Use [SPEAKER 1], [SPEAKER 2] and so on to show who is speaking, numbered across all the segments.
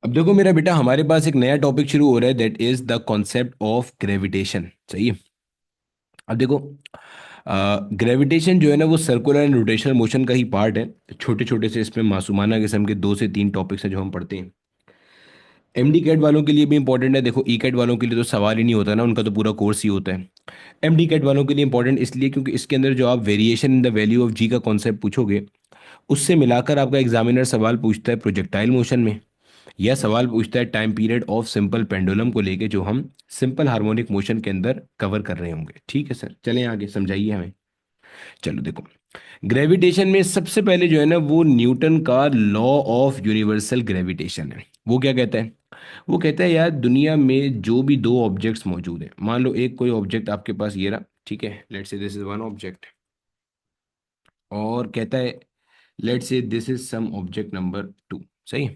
[SPEAKER 1] अब देखो मेरा बेटा, हमारे पास एक नया टॉपिक शुरू हो रहा है, that is the concept of gravitation. सही है। अब देखो, ग्रेविटेशन जो है ना, वो सर्कुलर एंड रोटेशनल मोशन का ही पार्ट है। छोटे छोटे से इसमें मासूमाना किस्म के 2 से 3 टॉपिक्स हैं जो हम पढ़ते हैं। एमडी कैट वालों के लिए भी इंपॉर्टेंट है। देखो, ई कैट वालों के लिए तो सवाल ही नहीं होता ना, उनका तो पूरा कोर्स ही होता है। एमडी कैट वालों के लिए इंपॉर्टेंट इसलिए क्योंकि इसके अंदर जो आप variation in the value of G का कॉन्सेप्ट पूछोगे, उससे मिलाकर आपका एग्जामिनर सवाल पूछता है प्रोजेक्टाइल मोशन में, यह सवाल पूछता है time period of simple pendulum को लेके, जो हम सिंपल हार्मोनिक मोशन के अंदर कवर कर रहे होंगे। ठीक है सर, चलें आगे, समझाइए हमें। चलो देखो, ग्रेविटेशन में सबसे पहले जो है ना, वो न्यूटन का लॉ ऑफ यूनिवर्सल ग्रेविटेशन है। वो क्या कहता है? वो कहता है यार, दुनिया में जो भी दो ऑब्जेक्ट्स मौजूद हैं, मान लो एक कोई ऑब्जेक्ट आपके पास ये रहा, ठीक है, let's say this is one object, और कहता है let's say this is some object number 2। सही है।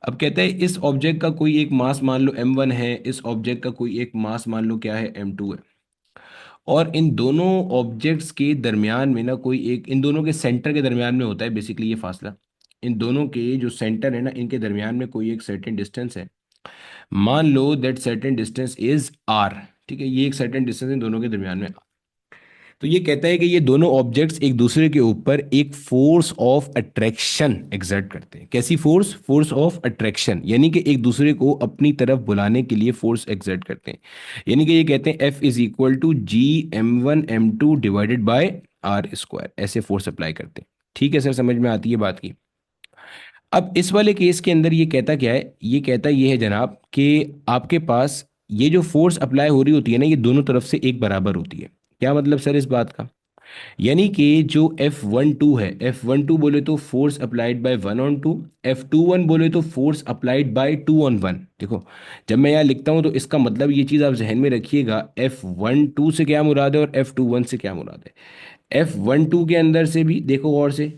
[SPEAKER 1] अब कहते हैं इस ऑब्जेक्ट का कोई एक मास मान लो m1 है, इस ऑब्जेक्ट का कोई एक मास मान लो क्या है, m2 है, और इन दोनों ऑब्जेक्ट्स के दरमियान में ना कोई एक, इन दोनों के सेंटर के दरमियान में होता है बेसिकली ये फासला। इन दोनों के जो सेंटर है ना, इनके दरमियान में कोई एक सर्टेन डिस्टेंस है। मान लो that certain distance is r। ठीक है, ये एक सर्टेन डिस्टेंस इन दोनों के दरमियान में। तो ये कहता है कि ये दोनों ऑब्जेक्ट्स एक दूसरे के ऊपर एक फोर्स ऑफ अट्रैक्शन एग्जर्ट करते हैं। कैसी फोर्स? फोर्स ऑफ अट्रैक्शन, यानी कि एक दूसरे को अपनी तरफ बुलाने के लिए फोर्स एग्जर्ट करते हैं। यानी कि ये कहते हैं F is equal to G m1 m2 divided by R square, ऐसे फोर्स अप्लाई करते हैं। ठीक है सर, समझ में आती है बात की। अब इस वाले केस के अंदर ये कहता क्या है? ये कहता ये है जनाब कि आपके पास ये जो फोर्स अप्लाई हो रही होती है ना, ये दोनों तरफ से एक बराबर होती है। क्या मतलब सर इस बात का? यानी कि जो F12 है, F12 बोले तो force applied by 1 on 2, F21 बोले तो फोर्स अप्लाइड बाय 2 on 1। देखो, जब मैं यहाँ लिखता हूँ तो इसका मतलब ये चीज़ आप जहन में रखिएगा, F12 से क्या मुराद है और F21 से क्या मुराद है। F12 के अंदर से भी देखो गौर से,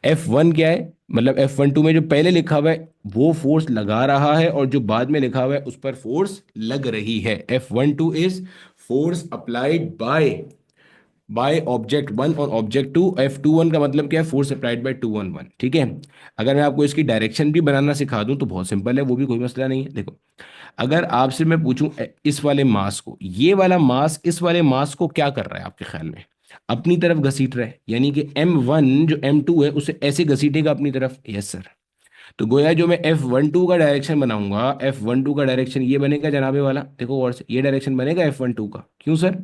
[SPEAKER 1] F1 क्या है, मतलब F12 में जो पहले लिखा हुआ है वो फोर्स लगा रहा है, और जो बाद में लिखा हुआ है उस पर फोर्स लग रही है। F12 is force applied by object 1 और ऑब्जेक्ट 2। F21 का मतलब क्या है? Force applied by 2 on 1। ठीक है। अगर मैं आपको इसकी डायरेक्शन भी बनाना सिखा दूं तो बहुत सिंपल है, वो भी कोई मसला नहीं है। देखो, अगर आपसे मैं पूछूं इस वाले मास को, ये वाला मास इस वाले मास को क्या कर रहा है आपके ख्याल में? अपनी तरफ घसीट रहा है, यानी कि m1 जो m2 है उसे ऐसे घसीटेगा अपनी तरफ। Yes sir. तो गोया जो मैं F12 का डायरेक्शन बनाऊंगा, F12 का डायरेक्शन ये बनेगा जनाबे वाला, देखो और से ये डायरेक्शन बनेगा F12 का। क्यों सर?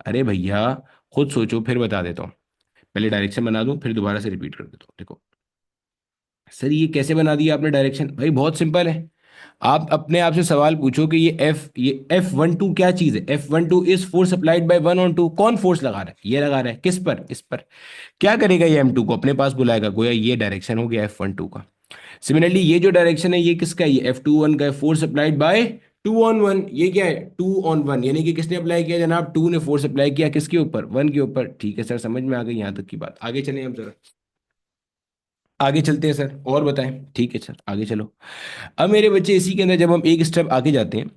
[SPEAKER 1] अरे भैया, खुद सोचो फिर बता देता हूँ। पहले डायरेक्शन बना दूं फिर दोबारा से रिपीट कर देता हूँ। देखो सर, ये कैसे बना दिया आपने डायरेक्शन? भाई बहुत सिंपल है। आप अपने आप से सवाल पूछो कि ये F12 क्या चीज है। F12 is force applied by 1 on 2। कौन फोर्स लगा रहा है? ये लगा रहा है। किस पर? इस पर। क्या करेगा ये M2 को अपने पास बुलाएगा, गोया ये डायरेक्शन हो गया F12 का। सिमिलरली ये जो डायरेक्शन है ये किसका है? ये F21 का है, फोर्स अप्लाइड बाय 2 on 1। ये क्या है? 2 on 1, यानी कि किसने अप्लाई किया जनाब? 2 ने फोर्स अप्लाई किया किसके ऊपर? 1 के ऊपर। ठीक है सर, समझ में आ गई यहाँ तक की बात। आगे चलें हम जरा, आगे चलते हैं सर, और बताएं। ठीक है सर, आगे चलो। अब मेरे बच्चे, इसी के अंदर जब हम एक स्टेप आगे जाते हैं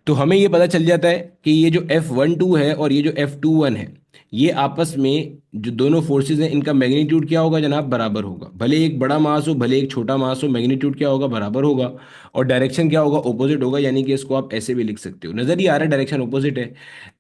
[SPEAKER 1] तो हमें ये पता चल जाता है कि ये जो F12 है और ये जो F21 है, ये आपस में जो दोनों फोर्सेस हैं इनका मैग्नीट्यूड क्या होगा जनाब? बराबर होगा। भले एक बड़ा मास हो भले एक छोटा मास हो, मैग्नीट्यूड क्या होगा? बराबर होगा। और डायरेक्शन क्या होगा? ऑपोजिट होगा। यानी कि इसको आप ऐसे भी लिख सकते हो, नजर ही आ रहा है डायरेक्शन ऑपोजिट है।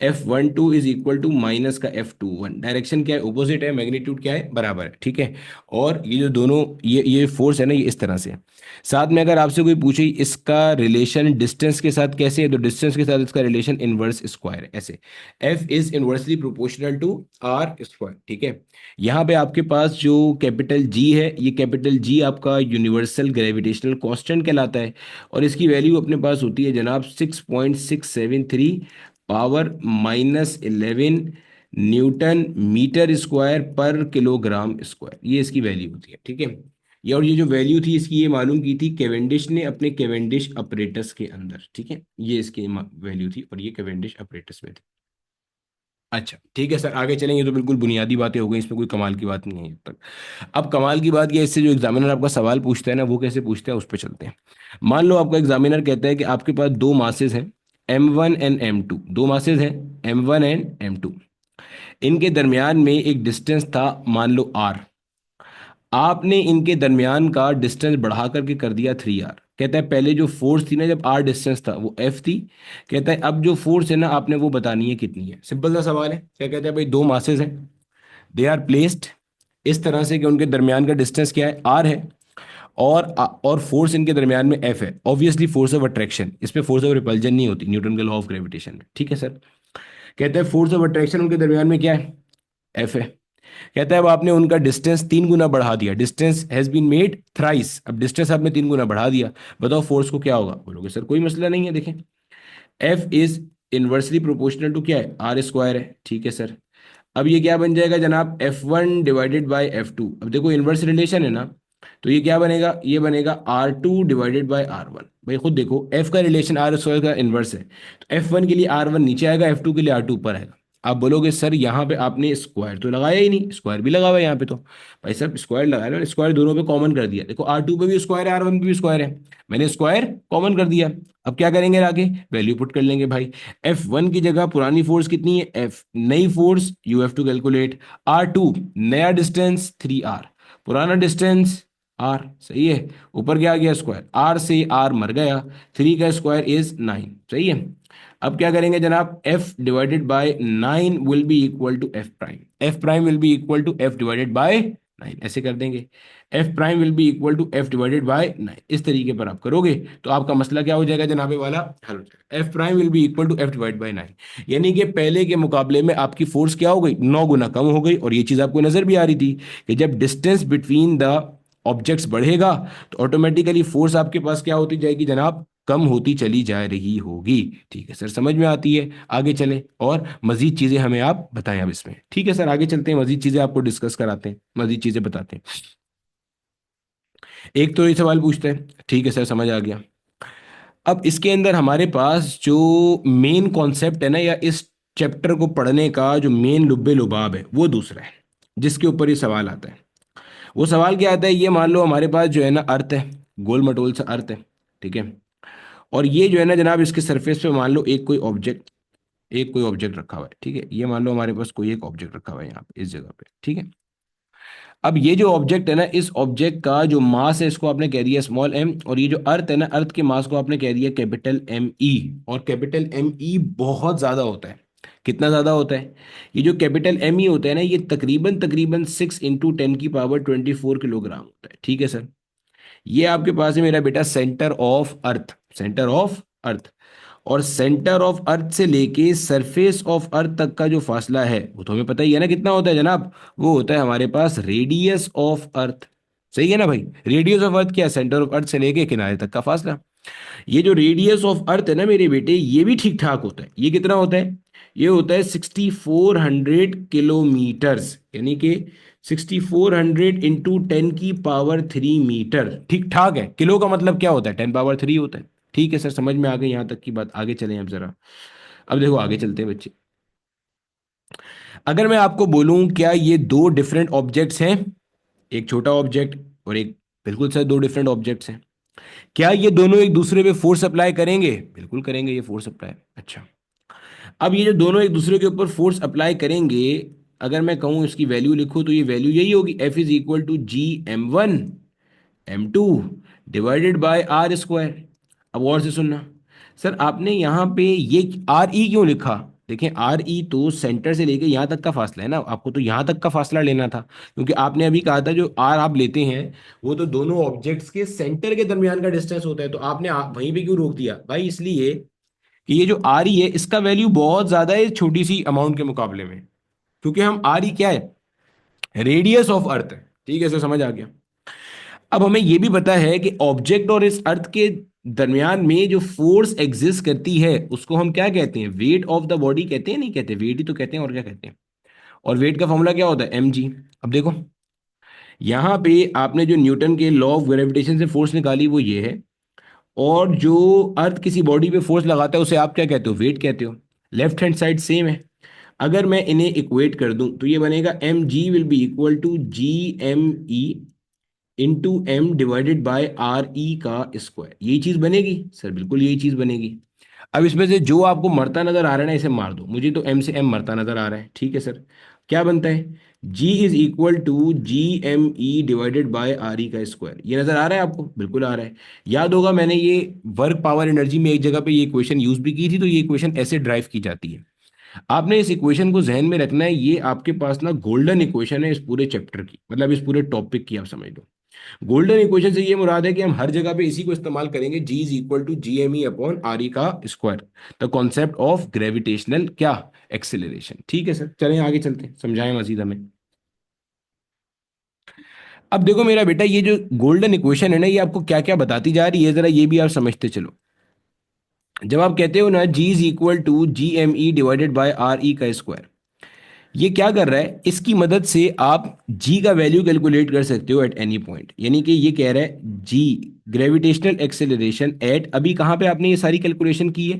[SPEAKER 1] F12 is equal to minus का F21, डायरेक्शन क्या है? ऑपोजिट है, मैग्नीट्यूड क्या है? बराबर है। ठीक है। और ये जो दोनों ये फोर्स है ना, ये इस तरह से है। साथ में अगर आपसे कोई पूछे इसका रिलेशन डिस्टेंस के साथ कैसे है, तो डिस्टेंस के साथ इसका रिलेशन इनवर्स स्क्वायर है, ऐसे। F is inversely proportional to R square. ठीक है। यहाँ पे आपके पास जो कैपिटल G है, ये कैपिटल G आपका यूनिवर्सल ग्रेविटेशनल कांस्टेंट कहलाता है, और इसकी वैल्यू अपने पास होती है जनाब 6.673 पावर -11 न्यूटन मीटर स्क्वायर पर किलोग्राम स्क्वायर, ये इसकी वैल्यू होती है। ठीक है। ये, और ये जो वैल्यू थी इसकी, ये मालूम की थी केवेंडिश ने अपने केवेंडिश अपरेटस के अंदर। ठीक है, ये इसकी वैल्यू थी और ये केवेंडिश अपरेटस में थी। अच्छा ठीक है सर, आगे चलेंगे। तो बिल्कुल बुनियादी बातें हो गई, इसमें कोई कमाल की बात नहीं है अब तक। अब कमाल की बात ये, इससे जो एग्जामिनर आपका सवाल पूछता है ना, वो कैसे पूछता है उस पर चलते हैं। मान लो आपका एग्जामिनर कहता है कि आपके पास दो मासेस हैं, M1 एंड M2। दो मासेस हैं, M1 एंड M2। इनके दरमियान में एक डिस्टेंस था मान लो R। आपने इनके दरमियान का डिस्टेंस बढ़ा करके कर दिया 3r। कहता है पहले जो फोर्स थी ना जब r डिस्टेंस था वो f थी। कहता है अब जो फोर्स है ना आपने वो बतानी है कितनी है। सिंपल सा सवाल है। क्या कहते हैं भाई, दो मासेस हैं, दे आर प्लेस्ड इस तरह से कि उनके दरमियान का डिस्टेंस क्या है, r है, और फोर्स इनके दरमियान में f है। ऑब्वियसली फोर्स ऑफ अट्रैक्शन, इस पे फोर्स ऑफ रिपल्जन नहीं होती न्यूटन के लॉ ऑफ ग्रेविटेशन में। ठीक है सर। कहते हैं फोर्स ऑफ अट्रैक्शन उनके दरमियान में क्या है, f है। कहता है अब आपने उनका डिस्टेंस 3 गुना बढ़ा दिया, distance has been made thrice. अब डिस्टेंस आपने 3 गुना बढ़ा दिया, बताओ फोर्स को क्या होगा। बोलोगे सर कोई मसला नहीं है, देखें F is inversely proportional to क्या है, आर स्क्वायर है। ठीक है सर। अब ये क्या बन जाएगा जनाब, F1/F2। अब देखो इनवर्स रिलेशन है ना, तो ये क्या बनेगा, ये बनेगा R2/R1। भाई खुद देखो एफ का रिलेशन आर स्क्वायर का इनवर्स है, तो F1 के लिए R1 नीचे आएगा, F2 के लिए R2 ऊपर आएगा। आप बोलोगे सर यहाँ पे आपने स्क्वायर तो लगाया ही नहीं, स्क्वायर भी लगा हुआ है यहाँ पे तो। भाई सर स्क्वायर लगाया ना, स्क्वायर दोनों पे कॉमन कर दिया। देखो R2 पे भी स्क्वायर है, R1 पे भी स्क्वायर है, मैंने स्क्वायर कॉमन कर दिया। अब क्या करेंगे आगे, वैल्यू पुट कर लेंगे भाई। F1 की जगह पुरानी फोर्स कितनी है, F, नई force you have to calculate R2, नया डिस्टेंस 3r, पुराना डिस्टेंस r। सही है। ऊपर क्या आ गया, स्क्वायर, r से r मर गया, 3 का स्क्वायर इज 9। सही है। अब क्या करेंगे जनाब, F/9 will be equal to F prime, F prime will be equal to F/9, ऐसे कर देंगे। F prime will be equal to F/9, इस तरीके पर आप करोगे तो आपका मसला क्या हो जाएगा जनाबे वाला, हल हो जाएगा। F prime will be equal to F/9, यानी कि पहले के मुकाबले में आपकी फोर्स क्या हो गई, 9 गुना कम हो गई। और ये चीज आपको नजर भी आ रही थी कि जब डिस्टेंस बिटवीन द ऑब्जेक्ट्स बढ़ेगा तो ऑटोमेटिकली फोर्स आपके पास क्या होती जाएगी जनाब, कम होती चली जा रही होगी। ठीक है सर, समझ में आती है। आगे चलें और मजीद चीजें हमें आप बताएं अब इसमें। ठीक है सर, आगे चलते हैं, मजीद चीजें आपको डिस्कस कराते हैं, मजीद चीजें बताते हैं। एक तो ये सवाल पूछते हैं, ठीक है सर समझ आ गया। अब इसके अंदर हमारे पास जो मेन कॉन्सेप्ट है ना, या इस चैप्टर को पढ़ने का जो मेन लुब्बे लुबाब है वो दूसरा है, जिसके ऊपर ये सवाल आता है। वो सवाल क्या आता है, ये मान लो हमारे पास जो है ना अर्थ है, गोल मटोल सा अर्थ है। ठीक है। और ये जो है ना जनाब इसके सरफेस पे मान लो एक कोई ऑब्जेक्ट रखा हुआ है। ठीक है, ये मान लो हमारे पास कोई एक ऑब्जेक्ट रखा हुआ है यहाँ पे इस जगह पे। ठीक है। अब ये जो ऑब्जेक्ट है ना, इस ऑब्जेक्ट का जो मास है इसको आपने कह दिया स्मॉल m, और ये जो अर्थ है ना, अर्थ के मास को आपने कह दिया कैपिटल M E। और कैपिटल M E बहुत ज्यादा होता है। कितना ज्यादा होता है, ये जो कैपिटल M E होता है ना, ये तकरीबन तकरीबन 6 × 10⁴ किलोग्राम होता है। ठीक है सर। ये आपके पास है मेरा बेटा centre of earth, centre of earth. और सेंटर ऑफ अर्थ से लेके सरफेस ऑफ अर्थ तक का जो फासला है वो तो हमें पता ही है ना कितना होता है जनाब, वो होता है हमारे पास रेडियस ऑफ अर्थ। सही है ना भाई, रेडियस ऑफ अर्थ क्या है, सेंटर ऑफ अर्थ से लेके किनारे तक का फासला। ये जो रेडियस ऑफ अर्थ है ना मेरे बेटे, ये भी ठीक ठाक होता है। ये कितना होता है, ये होता है 6400 किलोमीटर्स, यानी कि 6400 × 10⁻³ मीटर। ठीक ठाक है। किलो का मतलब क्या होता है, 10⁻³ होता है। ठीक है सर, समझ में आ गई यहाँ तक की बात। आगे चलें अब जरा। अब देखो आगे चलते हैं बच्चे। अगर मैं आपको बोलूं क्या ये दो डिफरेंट ऑब्जेक्ट्स हैं, एक छोटा ऑब्जेक्ट और एक, बिल्कुल सर दो डिफरेंट ऑब्जेक्ट्स हैं, क्या ये दोनों एक दूसरे पे फोर्स अप्लाई करेंगे, बिल्कुल करेंगे, ये फोर्स अप्लाई। अच्छा। अब ये जो दोनों एक दूसरे के ऊपर फोर्स अप्लाई करेंगे, अगर मैं कहूं इसकी वैल्यू लिखूं तो ये वैल्यू यही होगी, F = G m1 m2 divided by R square. अब और से सुनना, सर आपने यहाँ पे ये आर ई क्यों लिखा। देखें आर ई तो सेंटर से लेके यहाँ तक का फासला है ना, आपको तो यहाँ तक का फासला लेना था, क्योंकि आपने अभी कहा था जो आर आप लेते हैं वो तो दोनों ऑब्जेक्ट्स के सेंटर के दरमियान का डिस्टेंस होता है, तो आपने वहीं पे क्यों रोक दिया भाई, इसलिए कि ये जो आर ई है इसका वैल्यू बहुत ज्यादा है छोटी सी अमाउंट के मुकाबले में, क्योंकि हम आर ई क्या है, रेडियस ऑफ अर्थ है। ठीक है सर, समझ आ गया। अब हमें यह भी पता है कि ऑब्जेक्ट और इस अर्थ के दरमियान में जो फोर्स एग्जिस्ट करती है उसको हम क्या कहते हैं, वेट ऑफ द बॉडी कहते हैं, नहीं कहते, वेट ही तो कहते हैं, और क्या कहते हैं। और वेट का फॉर्मूला क्या होता है, mg। अब देखो यहां पे आपने जो न्यूटन के लॉ ऑफ ग्रेविटेशन से फोर्स निकाली वो ये है, और जो अर्थ किसी बॉडी पे फोर्स लगाता है उसे आप क्या कहते हो, वेट कहते हो। लेफ्ट हैंड साइड सेम है। अगर मैं इन्हें इक्वेट कर दूं तो ये बनेगा mg will be equal to GME into m divided by RE का स्क्वायर। यही चीज बनेगी सर, बिल्कुल यही चीज बनेगी। अब इसमें से जो आपको मरता नजर आ रहा है ना, इसे मार दो। मुझे तो एम से एम मरता नजर आ रहा है, ठीक है सर। क्या बनता है? G is equal to G M E divided by R E का स्क्वायर। ये नजर आ रहा है आपको? बिल्कुल आ रहा है। याद होगा मैंने ये वर्क पावर एनर्जी में एक जगह पे ये इक्वेशन यूज भी की थी, तो ये इक्वेशन ऐसे ड्राइव की जाती है। आपने इस इक्वेशन को जहन में रखना है, ये आपके पास ना गोल्डन इक्वेशन है इस पूरे चैप्टर की, मतलब इस पूरे टॉपिक की, आप समझ लो। गोल्डन इक्वेशन से ये मुराद है कि हम हर जगह पे इसी को इस्तेमाल करेंगे, G is equal to G M E upon R E का square, the concept of gravitational क्या, एक्सेलरेशन। ठीक है सर, चलें आगे चलते हैं, समझाएं मजीद हमें। अब देखो मेरा बेटा, ये जो गोल्डन इक्वेशन है ना, ये आपको क्या क्या बताती जा रही है, जरा ये भी आप समझते चलो। जब आप कहते हो ना G is equal to G M E divided by R E का स्क्वायर, ये क्या कर रहा है, इसकी मदद से आप जी का वैल्यू कैलकुलेट कर सकते हो एट एनी पॉइंट। यानी कि ये कह रहा है जी ग्रेविटेशनल एक्सेलरेशन एट, अभी कहाँ पे आपने ये सारी कैलकुलेशन की है?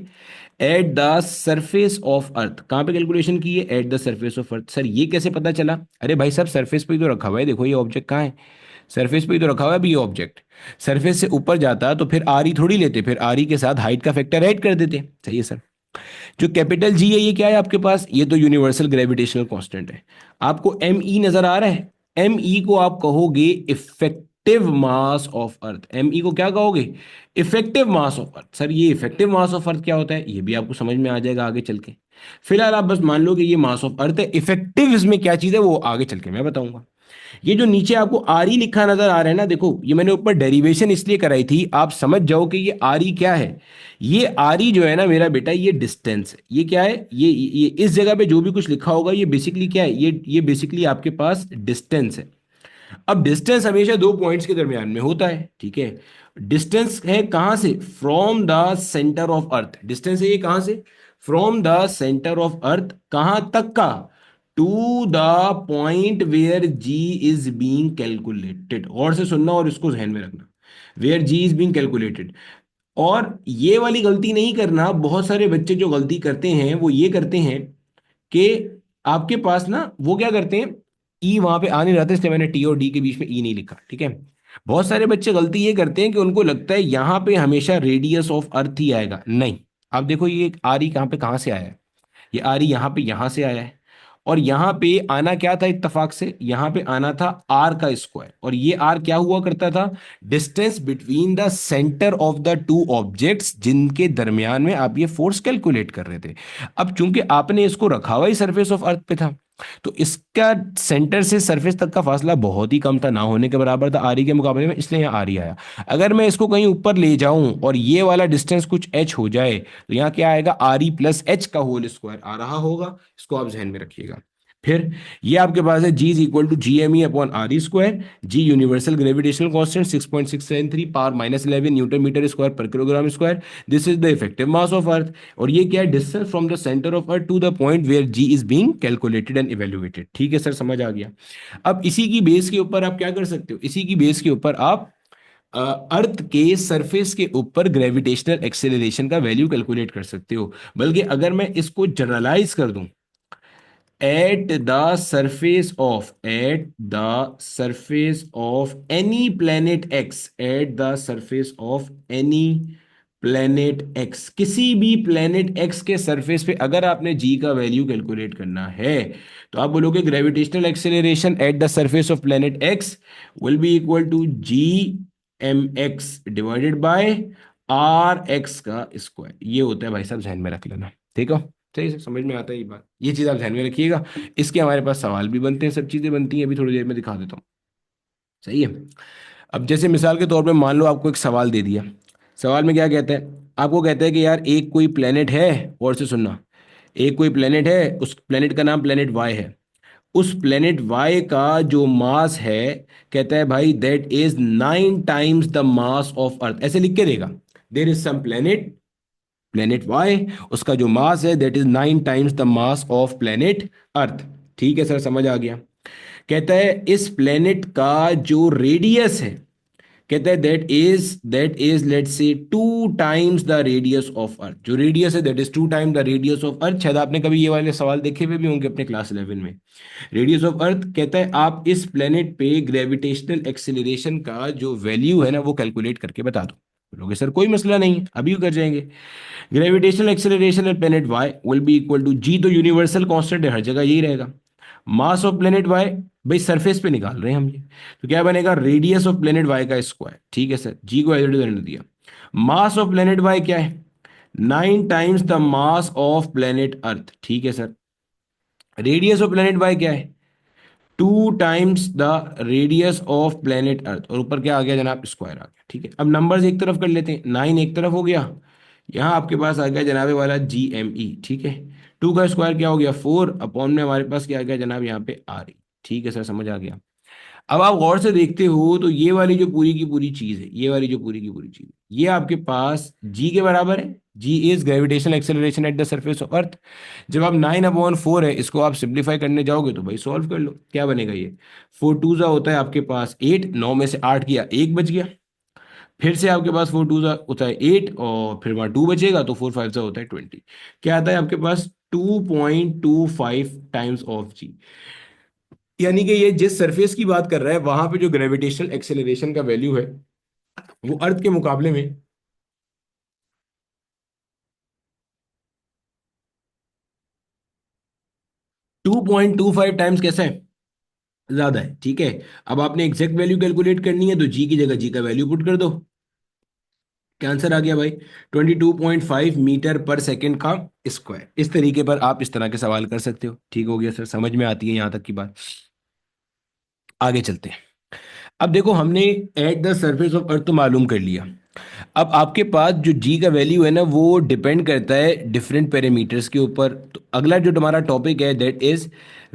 [SPEAKER 1] एट द सरफेस ऑफ अर्थ। कहाँ पे कैलकुलेशन की है? Eight the surface of earth. Sir ये कैसे पता चला? अरे भाई साहब, सरफेस पे ही तो रखा हुआ है, देखो ये ऑब्जेक्ट कहाँ है, सरफेस पे ही तो रखा हुआ है अभी ये ऑब्जेक्ट। सरफेस से ऊपर जाता तो फिर आर ई थोड़ी लेते, फिर आर ई के साथ हाइट का फैक्टर ऐड कर देते। सही है सर। जो कैपिटल जी है ये क्या है आपके पास? ये तो यूनिवर्सल ग्रेविटेशनल कांस्टेंट है। आपको एम ई नजर आ रहा है? एम ई को आप कहोगे effective mass of earth. M E को क्या कहोगे? Effective mass of earth. Sir ये इफेक्टिव मास ऑफ अर्थ क्या होता है, ये भी आपको समझ में आ जाएगा आगे चल के। फिलहाल आप बस मान लो कि ये मास ऑफ अर्थ है, इफेक्टिव इसमें क्या चीज है वो आगे चल के मैं बताऊंगा। ये जो नीचे आपको आर ई लिखा नजर आ रहा है ना, देखो ये मैंने ऊपर डेरिवेशन इसलिए कराई थी, आप समझ जाओ कि ये आर ई क्या है। ये आर ई जो है ना मेरा बेटा, ये डिस्टेंस है। ये क्या है? ये इस जगह पे जो भी कुछ लिखा होगा ये बेसिकली क्या है, ये बेसिकली आपके पास डिस्टेंस है। अब डिस्टेंस हमेशा दो पॉइंट्स के दरमियान में होता है, ठीक है। डिस्टेंस है कहां से? From the centre of earth. Distance है ये कहां से? From the centre of earth, कहां तक का? To the point where G is being calculated. और से सुनना और इसको ध्यान में रखना, where G is being calculated. और ये वाली गलती नहीं करना। बहुत सारे बच्चे जो गलती करते हैं वो ये करते हैं कि आपके पास ना वो क्या करते हैं, ई वहां पे आ नहीं रहा था इसलिए मैंने टी और डी के बीच में ई नहीं लिखा, ठीक है। बहुत सारे बच्चे गलती ये करते हैं कि उनको लगता है यहां पे हमेशा रेडियस ऑफ अर्थ ही आएगा। नहीं, आप देखो ये आर ई कहां पे कहां से आया है? ये आ रही यहाँ पे यहाँ से आया है। और यहाँ पे आना क्या था इत्तेफाक से? यहाँ पे आना था आर का स्क्वायर। और ये आर क्या हुआ करता था? Distance between the centre of the two objects जिनके दरमियान में आप ये फोर्स कैलकुलेट कर रहे थे। अब चूंकि आपने इसको रखा हुआ ही सरफेस ऑफ अर्थ पे था, तो इसका सेंटर से सरफेस तक का फासला बहुत ही कम था, ना होने के बराबर था आर ई के मुकाबले में, इसलिए यहाँ आर ई आया। अगर मैं इसको कहीं ऊपर ले जाऊं और ये वाला डिस्टेंस कुछ एच हो जाए, तो यहाँ क्या आएगा? आर ई प्लस एच का होल स्क्वायर आ रहा होगा। इसको आप ध्यान में रखिएगा। फिर ये आपके पास है G is equal to G M E upon R E square. G universal gravitational constant 6.673 power minus 11 newton metre square पर kilogram square. This is the effective mass of earth. और ये क्या है? Distance from the centre of earth to the point where G is being calculated and evaluated. ठीक है sir, समझ आ गया। अब इसी की बेस के ऊपर आप क्या कर सकते हो? इसी की बेस के ऊपर आप अर्थ के सरफेस के ऊपर ग्रेविटेशनल एक्सेलरेशन का वैल्यू कैलकुलेट कर सकते हो। बल्कि अगर मैं इसको जनरलाइज कर दूं, eight the surface of any planet x, eight the surface of any planet x, किसी भी प्लेनेट एक्स के सरफेस पे अगर आपने जी का वैल्यू कैलकुलेट करना है, तो आप बोलोगे gravitational acceleration at the surface of planet X will be equal to G M X divided by R X का स्क्वायर। ये होता है भाई साहब, ध्यान में रख लेना, ठीक है। सही से समझ में आता है ये बात, ये चीज़ आप ध्यान में रखिएगा। इसके हमारे पास सवाल भी बनते हैं, सब चीज़ें बनती हैं, अभी थोड़ी देर में दिखा देता हूँ। सही है। अब जैसे मिसाल के तौर पे मान लो आपको एक सवाल दे दिया। सवाल में क्या कहता है? आपको कहता है कि यार एक कोई प्लेनेट है, और से सुनना, एक कोई प्लेनेट है, उस प्लेनेट का नाम प्लेनेट वाई है। उस प्लेनेट वाई का जो मास है, कहता है भाई that is 9 times the mass of Earth. ऐसे लिख के देगा, there is some planet, planet Y, उसका जो मास है that is 9 times the mass of planet Earth. ठीक है सर, समझ आ गया। कहता है इस प्लेनेट का जो रेडियस है, कहता है that is let's say 2 times the radius of अर्थ। जो रेडियस है that is 2 time the radius of अर्थ। शायद आपने कभी ये वाले सवाल देखे हुए भी होंगे अपने क्लास 11 में। रेडियस ऑफ अर्थ, कहता है आप इस प्लेनेट पे ग्रेविटेशनल एक्सेलरेशन का जो वैल्यू है ना वो कैलकुलेट करके बता दो। बोलोगे सर कोई मसला नहीं है, अभी कर जाएंगे। Gravitational acceleration at planet Y will be equal to G, तो यूनिवर्सल कांस्टेंट है, हर जगह यही रहेगा। मास ऑफ प्लेनेट वाई, भाई सरफेस पे निकाल रहे हैं हम ये, तो क्या बनेगा, रेडियस ऑफ प्लेनेट वाई का स्क्वायर। ठीक है सर, जी को एज इट इज रहने दिया। मास ऑफ प्लेनेट वाई क्या है, 9 times the mass of planet Earth. ठीक है sir, radius of planet Y क्या है, 2 times the radius of planet Earth, और ऊपर क्या आ गया जनाब, स्क्वायर आ गया। ठीक है, अब नंबर्स एक तरफ कर लेते हैं, 9 एक तरफ हो गया, यहाँ आपके पास आ गया जनाबे वाला GME। ठीक है, 2 का स्क्वायर क्या हो गया, 4 अपॉन में हमारे पास क्या आ गया जनाब यहाँ पे RE। ठीक है सर, समझ आ गया। अब आप गौर से देखते हो तो ये वाली जो पूरी की पूरी चीज है, ये वाली जो पूरी की पूरी चीज है, ये आपके पास जी के बराबर है। G is gravitational acceleration at the surface of earth. जब आप 9/4 है, इसको आप सिंप्लीफाई करने जाओगे तो भाई सॉल्व कर लो, क्या बनेगा ये, 4 2 होता है आपके पास 8, 9 में से 8 किया, 1 बच गया। फिर से आपके पास 4 2 होता है 8, और फिर वहां 2 बचेगा, तो 4 5 होता है 20। क्या आता है आपके पास, 2.25 टाइम्स ऑफ जी। यानी कि ये जिस सरफेस की बात कर रहा है, वहां पे जो ग्रेविटेशनल एक्सेलरेशन का वैल्यू है, वो अर्थ के मुकाबले में 2.25 टाइम्स कैसा है, ज्यादा है। ठीक है, अब आपने एग्जैक्ट वैल्यू कैलकुलेट करनी है, तो जी की जगह जी का वैल्यू पुट कर दो, क्या आंसर आ गया भाई, 22.5 मीटर पर सेकेंड का स्क्वायर। इस तरीके पर आप इस तरह के सवाल कर सकते हो। ठीक हो गया सर, समझ में आती है यहां तक की बात। आगे चलते हैं। अब देखो, हमने एट द सरफेस ऑफ अर्थ तो मालूम कर लिया। अब आपके पास जो जी का वैल्यू है ना, वो डिपेंड करता है डिफरेंट पैरामीटर्स के ऊपर। तो अगला जो हमारा टॉपिक है, that is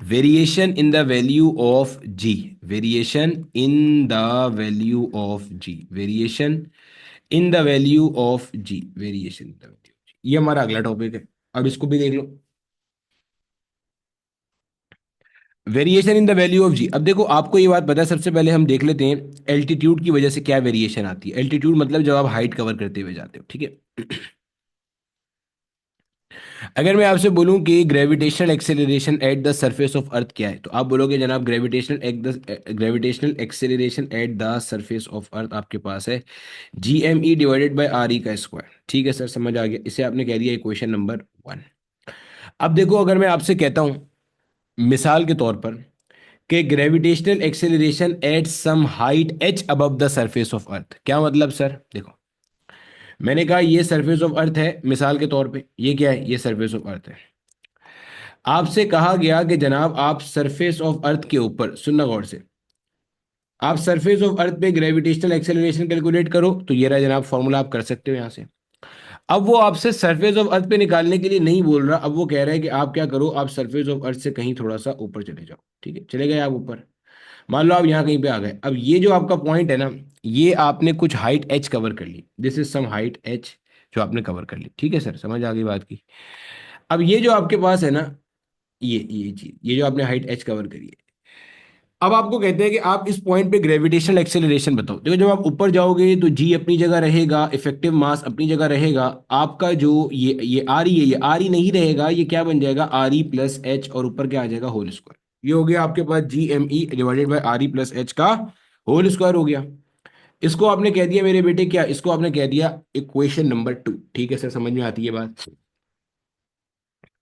[SPEAKER 1] variation in the value of G. Variation in the value of G, variation in the value of G, variation in the value, ये हमारा अगला टॉपिक है। अब इसको भी देख लो, variation in the value of G. अब देखो, आपको ये बात पता है, सबसे पहले हम देख लेते हैं एल्टीट्यूड की वजह से क्या वेरिएशन आती है। एल्टीट्यूड मतलब जब आप हाइट कवर करते हुए जाते हो। ठीक है, अगर मैं आपसे बोलूं कि gravitational acceleration at the surface of अर्थ क्या है, तो आप बोलोगे जनाब gravitational acceleration at the surface of अर्थ आपके पास है GME डिवाइडेड बाय RE का स्क्वायर। ठीक है सर, समझ आ गया, इसे आपने कह दिया इक्वेशन नंबर 1। अब देखो, अगर मैं आपसे कहता हूं मिसाल के तौर पर कि gravitational acceleration at some height h above the surface of अर्थ, क्या मतलब सर, देखो मैंने कहा ये सरफेस ऑफ अर्थ है, मिसाल के तौर पे ये क्या है, ये सरफेस ऑफ अर्थ है। आपसे कहा गया कि जनाब आप सरफेस ऑफ अर्थ के ऊपर, सुनना गौर से, आप सरफेस ऑफ अर्थ पे ग्रेविटेशनल एक्सेलरेशन कैलकुलेट करो, तो ये रहा जनाब फॉर्मूला, आप कर सकते हो यहां से। अब वो आपसे सरफेस ऑफ अर्थ पे निकालने के लिए नहीं बोल रहा, अब वो कह रहा है कि आप क्या करो, आप सरफेस ऑफ अर्थ से कहीं थोड़ा सा ऊपर चले जाओ। ठीक है, चले गए आप ऊपर, मान लो आप यहाँ कहीं पे आ गए। अब ये जो आपका पॉइंट है ना, ये आपने कुछ हाइट h कवर कर ली, this is some height h जो आपने कवर कर ली। ठीक है सर, समझ आ गई बात की। अब ये जो आपके पास है ना, ये चीज, ये जो आपने हाइट h कवर करी है, अब आपको कहते हैं कि आप इस पॉइंट पे ग्रेविटेशनल एक्सेलरेशन बताओ। देखो, जब आप ऊपर जाओगे तो जी अपनी जगह रहेगा, इफेक्टिव मास अपनी जगह रहेगा, आपका जो ये आर ई है, ये आर ई नहीं रहेगा, ये क्या बन जाएगा, RE+H, और ऊपर क्या आ जाएगा, होल स्क्वायर। ये हो गया आपके पास GME डिवाइडेड बाय RE+H का होल स्क्वायर हो गया। इसको आपने कह दिया मेरे बेटे क्या, इसको आपने कह दिया इक्वेशन नंबर 2। ठीक है सर, समझ में आती है बात।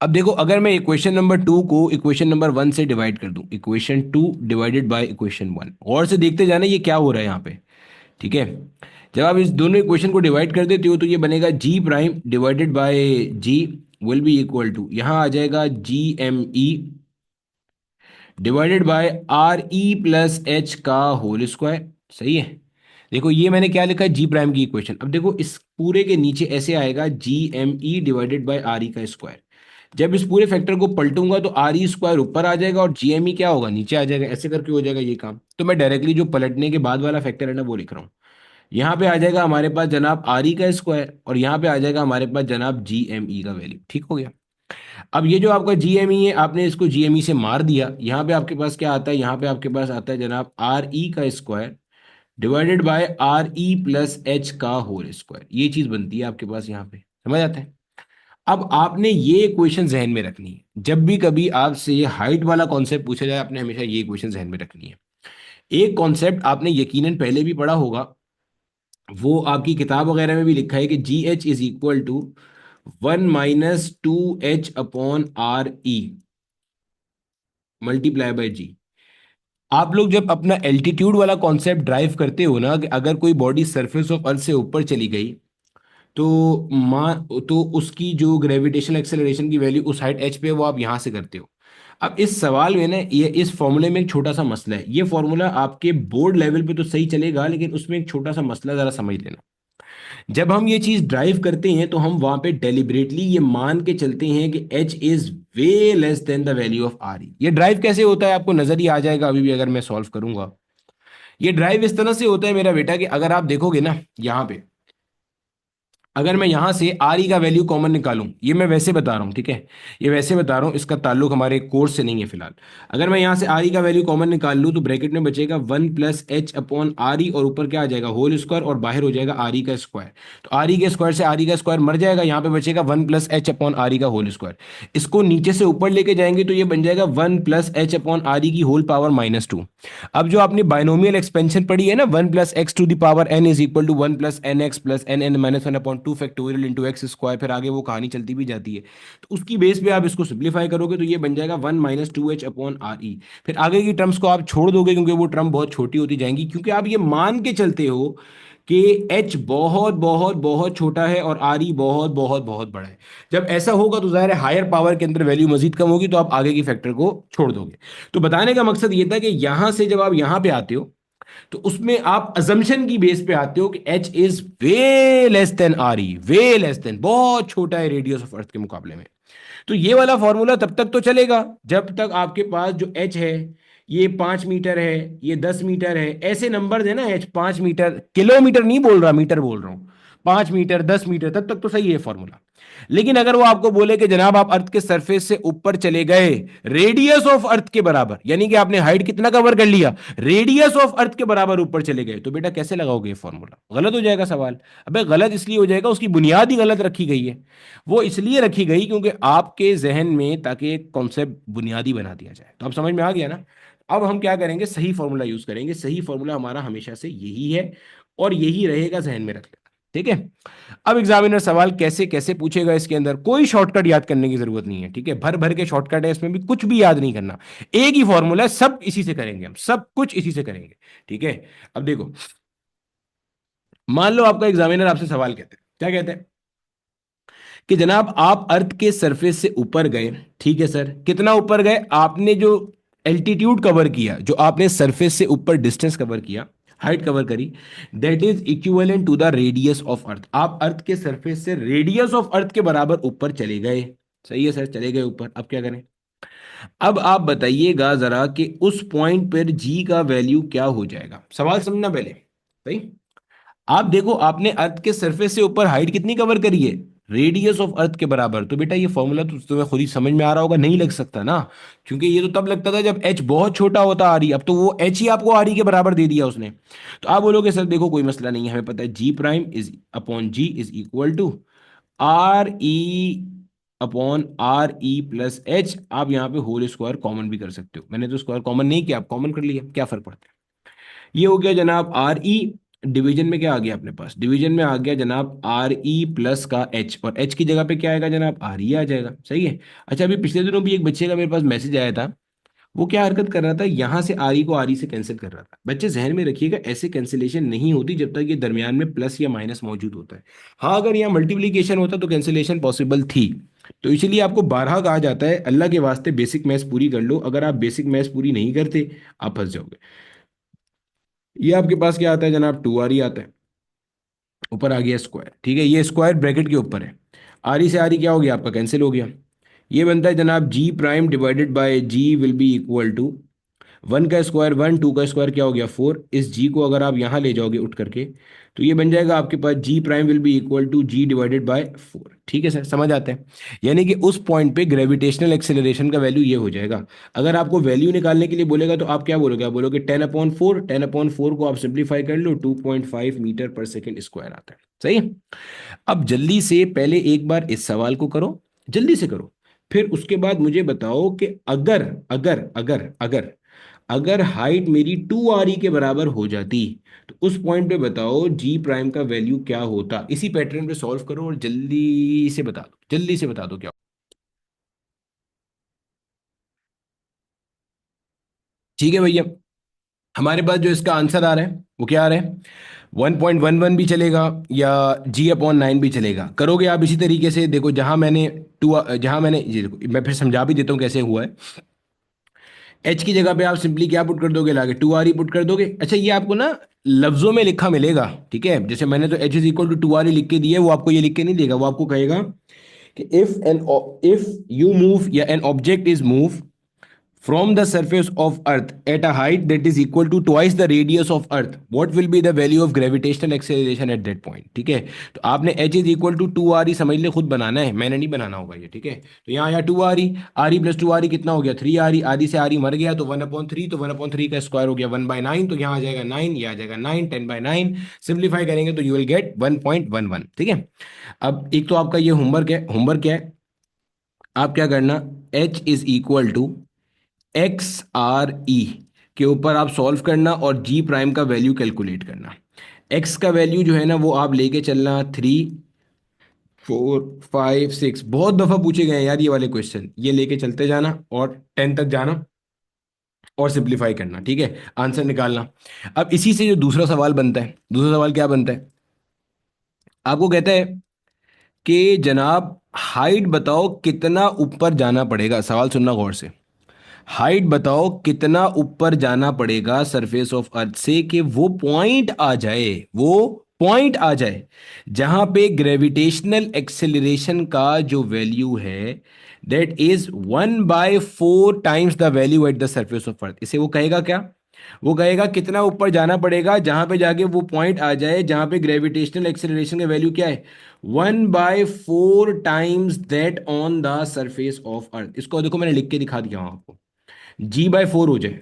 [SPEAKER 1] अब देखो, अगर मैं इक्वेशन नंबर 2 को इक्वेशन नंबर 1 से डिवाइड कर दूं, इक्वेशन 2 डिवाइडेड बाय इक्वेशन 1, और से देखते जाना ये क्या हो रहा है यहाँ पे। ठीक है, जब आप इस दोनों इक्वेशन को डिवाइड कर देते हो, तो ये बनेगा G' divided by G will be equal to, यहाँ आ जाएगा GME डिवाइडेड बाय RE+H का होल स्क्वायर। सही है, देखो ये मैंने क्या लिखा है, G' की इक्वेशन। अब देखो, इस पूरे के नीचे ऐसे आएगा GME डिवाइडेड बाय RE का स्क्वायर। जब इस पूरे फैक्टर को पलटूंगा तो RE² ऊपर आ जाएगा और GME क्या होगा, नीचे आ जाएगा। ऐसे करके हो जाएगा ये काम। तो मैं डायरेक्टली जो पलटने के बाद वाला फैक्टर है ना, वो लिख रहा हूँ। यहाँ पे आ जाएगा हमारे पास जनाब RE का स्क्वायर, और यहाँ पे आ जाएगा हमारे पास जनाब GME का वैल्यू। ठीक हो गया। अब ये जो आपका GME है, आपने इसको GME से मार दिया, यहाँ पे आपके पास क्या आता है, यहाँ पे आपके पास आता है जनाब RE का स्क्वायर डिवाइडेड बाय RE+H का होल स्क्वायर। ये चीज बनती है आपके पास यहाँ पे, समझ आता है। अब आपने ये इक्वेशन जहन में रखनी है, जब भी कभी आपसे ये हाइट वाला कॉन्सेप्ट पूछा जाए, आपने हमेशा ये इक्वेशन जहन में रखनी है। एक कॉन्सेप्ट आपने यकीनन पहले भी पढ़ा होगा, वो आपकी किताब वगैरह में भी लिखा है कि G H is equal to 1 - 2h/r e multiply by G. आप लोग जब अपना एल्टीट्यूड वाला कॉन्सेप्ट ड्राइव करते हो ना, कि अगर कोई बॉडी सरफेस ऑफ अर्थ से ऊपर चली गई तो तो उसकी जो ग्रेविटेशनल एक्सेलरेशन की वैल्यू उस हाइट एच पे है, वो आप यहां से करते हो। अब इस सवाल में ना, ये इस फॉर्मूले में एक छोटा सा मसला है। ये फॉर्मूला आपके बोर्ड लेवल पे तो सही चलेगा, लेकिन उसमें एक छोटा सा मसला, जरा समझ लेना। जब हम ये चीज ड्राइव करते हैं तो हम वहां पे डेलिबरेटली ये मान के चलते हैं कि H is way less than the value of R E. ये ड्राइव कैसे होता है आपको नजर ही आ जाएगा अभी भी, अगर मैं सॉल्व करूंगा। ये ड्राइव इस तरह से होता है मेरा बेटा, कि अगर आप देखोगे ना यहाँ पे, अगर मैं यहां से आर ई का वैल्यू कॉमन निकालूं, ये मैं वैसे बता रहा हूं, ठीक है, ये वैसे बता रहा हूं, इसका ताल्लुक हमारे कोर्स से नहीं है फिलहाल। अगर मैं यहां से आर ई का वैल्यू कॉमन निकाल लूं तो ब्रैकेट में बचेगा 1 + h/r ई, और ऊपर क्या आ जाएगा, होल स्क्वायर, और बाहर हो जाएगा आर ई का स्क्वायर। तो आर ई के स्क्वायर से आर ई का स्क्वायर मर जाएगा, यहाँ पे बचेगा 1 + h/r ई का होल स्क्वायर। इसको नीचे से ऊपर लेके जाएंगे तो ये बन जाएगा 1 + h/r ई की होल पावर -2। अब जो आपने बाइनोमियल एक्सपेंशन पढ़ी है ना, 1 + x⁴ is equal to 1 + nx + nn - 1/2 factorial into x square, फिर आगे वो कहानी चलती भी जाती है। तो उसकी बेस पे आप इसको सिंप्लीफाई करोगे तो ये बन जाएगा 1 - 2h/r ई। फिर आगे की टर्म्स को आप छोड़ दोगे, क्योंकि वो टर्म बहुत छोटी होती जाएंगी, क्योंकि आप ये मान के चलते हो कि h बहुत बहुत बहुत छोटा है और आर ई बहुत बहुत बहुत बड़ा है। जब ऐसा होगा तो जाहिर है हायर पावर के अंदर वैल्यू मजीद कम होगी, तो आप आगे की फैक्टर को छोड़ दोगे। तो बताने का मकसद ये था कि यहां से जब आप यहां पे आते हो तो उसमें आप अजम्पशन की बेस पे आते हो कि H is way less than R E, way less than, बहुत छोटा है रेडियस ऑफ अर्थ के मुकाबले में। तो ये वाला फॉर्मूला तब तक तो चलेगा जब तक आपके पास जो एच है, ये 5 मीटर है, ये 10 मीटर है, ऐसे नंबर है ना, एच 5 मीटर, किलोमीटर नहीं बोल रहा, मीटर बोल रहा हूं, 5 मीटर 10 मीटर, तब तक तो सही है फॉर्मूला। लेकिन अगर वो आपको बोले कि जनाब आप अर्थ के सरफेस से ऊपर चले गए रेडियस ऑफ अर्थ के बराबर, यानी कि आपने हाइट कितना कवर कर लिया, रेडियस ऑफ अर्थ के बराबर ऊपर चले गए, तो बेटा कैसे लगाओगे ये फॉर्मूला, गलत हो जाएगा सवाल। अबे गलत इसलिए हो जाएगा, उसकी बुनियाद ही गलत रखी गई है। वो इसलिए रखी गई क्योंकि आपके जहन में ताकि एक कॉन्सेप्ट बुनियादी बना दिया जाए। तो अब समझ में आ गया ना। अब हम क्या करेंगे, सही फॉर्मूला यूज करेंगे। सही फॉर्मूला हमारा हमेशा से यही है और यही रहेगा, जहन में रख लेना, ठीक है। अब एग्जामिनर सवाल कैसे कैसे पूछेगा, इसके अंदर कोई शॉर्टकट याद करने की जरूरत नहीं है, ठीक है, भर भर के शॉर्टकट है इसमें भी, कुछ भी याद नहीं करना। एक ही फॉर्मूला है, सब इसी से करेंगे, हम सब कुछ इसी से करेंगे, ठीक है। अब देखो, मान लो आपका एग्जामिनर आपसे सवाल कहते हैं, क्या कहते हैं कि जनाब आप अर्थ के सरफेस से ऊपर गए, ठीक है सर, कितना ऊपर गए, आपने जो एल्टीट्यूड कवर किया, जो आपने सरफेस से ऊपर डिस्टेंस कवर किया, हाइट कवर करी, that is equivalent to the radius of Earth. आप अर्थ के सरफेस से रेडियस ऑफ अर्थ के बराबर ऊपर चले गए। सही है सर, चले गए ऊपर। अब क्या करें, अब आप बताइएगा जरा कि उस पॉइंट पर जी का वैल्यू क्या हो जाएगा। सवाल समझना पहले, सही। आप देखो, आपने अर्थ के सरफेस से ऊपर हाइट कितनी कवर करी है, रेडियस ऑफ अर्थ के बराबर। तो बेटा ये फॉर्मूला तो तुम्हें खुद ही समझ में आ रहा होगा, नहीं लग सकता ना, क्योंकि ये तो तब लगता था जब एच बहुत छोटा होता आ रही, अब तो वो एच ही आपको आ रही के बराबर दे दिया उसने। तो आप बोलोगे सर देखो कोई मसला नहीं है, हमें पता है G prime is upon G is equal to R E upon R E plus H. आप यहाँ पे होल स्क्वायर कॉमन भी कर सकते हो, मैंने तो स्क्वायर कॉमन नहीं किया, आप कॉमन कर लिया, क्या फर्क पड़ता है। ये हो गया जनाब आर ई। डिवीजन में क्या आ गया अपने पास, डिवीजन में आ गया जनाब आर ई प्लस का एच, और एच की जगह पे क्या आएगा जनाब, आर ई आ जाएगा। सही है। अच्छा, अभी पिछले दिनों भी एक बच्चे का मेरे पास मैसेज आया था, वो क्या हरकत कर रहा था, यहां से आर ई को आर ई से कैंसिल कर रहा था। बच्चे जहन में रखिएगा, ऐसे कैंसिलेशन नहीं होती जब तक ये दरमियान में प्लस या माइनस मौजूद होता है। हाँ, अगर यहाँ मल्टीप्लीकेशन होता तो कैंसिलेशन पॉसिबल थी। तो इसलिए आपको बारहा कहा जाता है, अल्लाह के वास्ते बेसिक मैथ्स पूरी कर लो, अगर आप बेसिक मैथ्स पूरी नहीं करते आप फंस जाओगे। ये आपके पास क्या आता है जनाब, टू आर ई आता है, ऊपर आ गया स्क्वायर, ठीक है, ये स्क्वायर ब्रैकेट के ऊपर है। आर ई से आर ई क्या हो गया आपका, कैंसिल हो गया। ये बनता है जनाब G prime divided by G will be equal to 1 का स्क्वायर 1, 2 का स्क्वायर क्या हो गया 4। इस जी को अगर आप यहाँ ले जाओगे उठ करके, तो ये बन जाएगा आपके पास G prime will be equal to G divided by 4। ठीक है सर, समझ आता है। यानी कि उस पॉइंट पे ग्रेविटेशनल एक्सेलरेशन का वैल्यू ये हो जाएगा। अगर आपको वैल्यू निकालने के लिए बोलेगा तो आप क्या बोलोगे, आप बोलोगे 10/4। 10/4 को आप सिंप्लीफाई कर लो, 2.5 मीटर पर सेकेंड स्क्वायर आता है। सही है। अब जल्दी से पहले एक बार इस सवाल को करो, जल्दी से करो, फिर उसके बाद मुझे बताओ कि अगर अगर अगर अगर अगर हाइट मेरी 2 RE के बराबर हो जाती तो उस पॉइंट पे बताओ जी प्राइम का वैल्यू क्या होता। इसी पैटर्न पे सॉल्व करो और जल्दी से बता दो, जल्दी से बता दो क्या। ठीक है भैया, हमारे पास जो इसका आंसर आ रहा है वो क्या आ रहा है, 1.11 भी चलेगा या G/9 भी चलेगा। करोगे आप इसी तरीके से, देखो जहां मैंने ये देखो, मैं फिर समझा भी देता हूँ कैसे हुआ है। एच की जगह पे आप सिंपली क्या पुट कर दोगे, लाके 2 RE पुट कर दोगे। अच्छा ये आपको ना लफ्जों में लिखा मिलेगा, ठीक है, जैसे मैंने तो H = 2 RE लिख के दिया है, वो आपको ये लिख के नहीं देगा, वो आपको कहेगा कि इफ यू मूव या an object is move from the surface of earth at a height that is equal to twice the radius of earth, what will be the value of gravitational acceleration at that point। ठीक है, तो आपने H = 2 RE समझ ले, खुद बनाना है, मैंने नहीं बनाना होगा ये, ठीक है। तो यहाँ आया 2 RE, RE + 2 RE कितना हो गया 3 RE, आदि से RE मर गया तो 1/3, तो 1/3 का स्क्वायर हो गया 1/9, तो यहाँ आ जाएगा 9, ये आ जाएगा 9, 10/9, सिंप्लीफाई करेंगे तो यू विल गेट 1.11। ठीक है, अब एक तो आपका ये होमवर्क है, होमवर्क क्या है, आप क्या करना, H = XRE के ऊपर आप सॉल्व करना और जी प्राइम का वैल्यू कैलकुलेट करना। एक्स का वैल्यू जो है ना वो आप लेके चलना 3, 4, 5, 6, बहुत दफा पूछे गए हैं यार ये वाले क्वेश्चन, ये लेके चलते जाना और 10 तक जाना और सिंप्लीफाई करना, ठीक है, आंसर निकालना। अब इसी से जो दूसरा सवाल बनता है, दूसरा सवाल क्या बनता है, आपको कहता है कि जनाब हाइट बताओ कितना ऊपर जाना पड़ेगा, सवाल सुनना गौर से। हाइट बताओ कितना ऊपर जाना पड़ेगा सरफेस ऑफ अर्थ से कि वो पॉइंट आ जाए, वो पॉइंट आ जाए जहां पे ग्रेविटेशनल एक्सेलरेशन का जो वैल्यू है that is 1/4 times the value eight the surface of अर्थ। इसे वो कहेगा क्या, वो कहेगा कितना ऊपर जाना पड़ेगा जहां पे जाके वो पॉइंट आ जाए जहां पे ग्रेविटेशनल एक्सेलरेशन का वैल्यू क्या है, 1/4 times that on the surface of अर्थ। इसको देखो मैंने लिख के दिखा दिया हूं आपको, G/4 हो जाए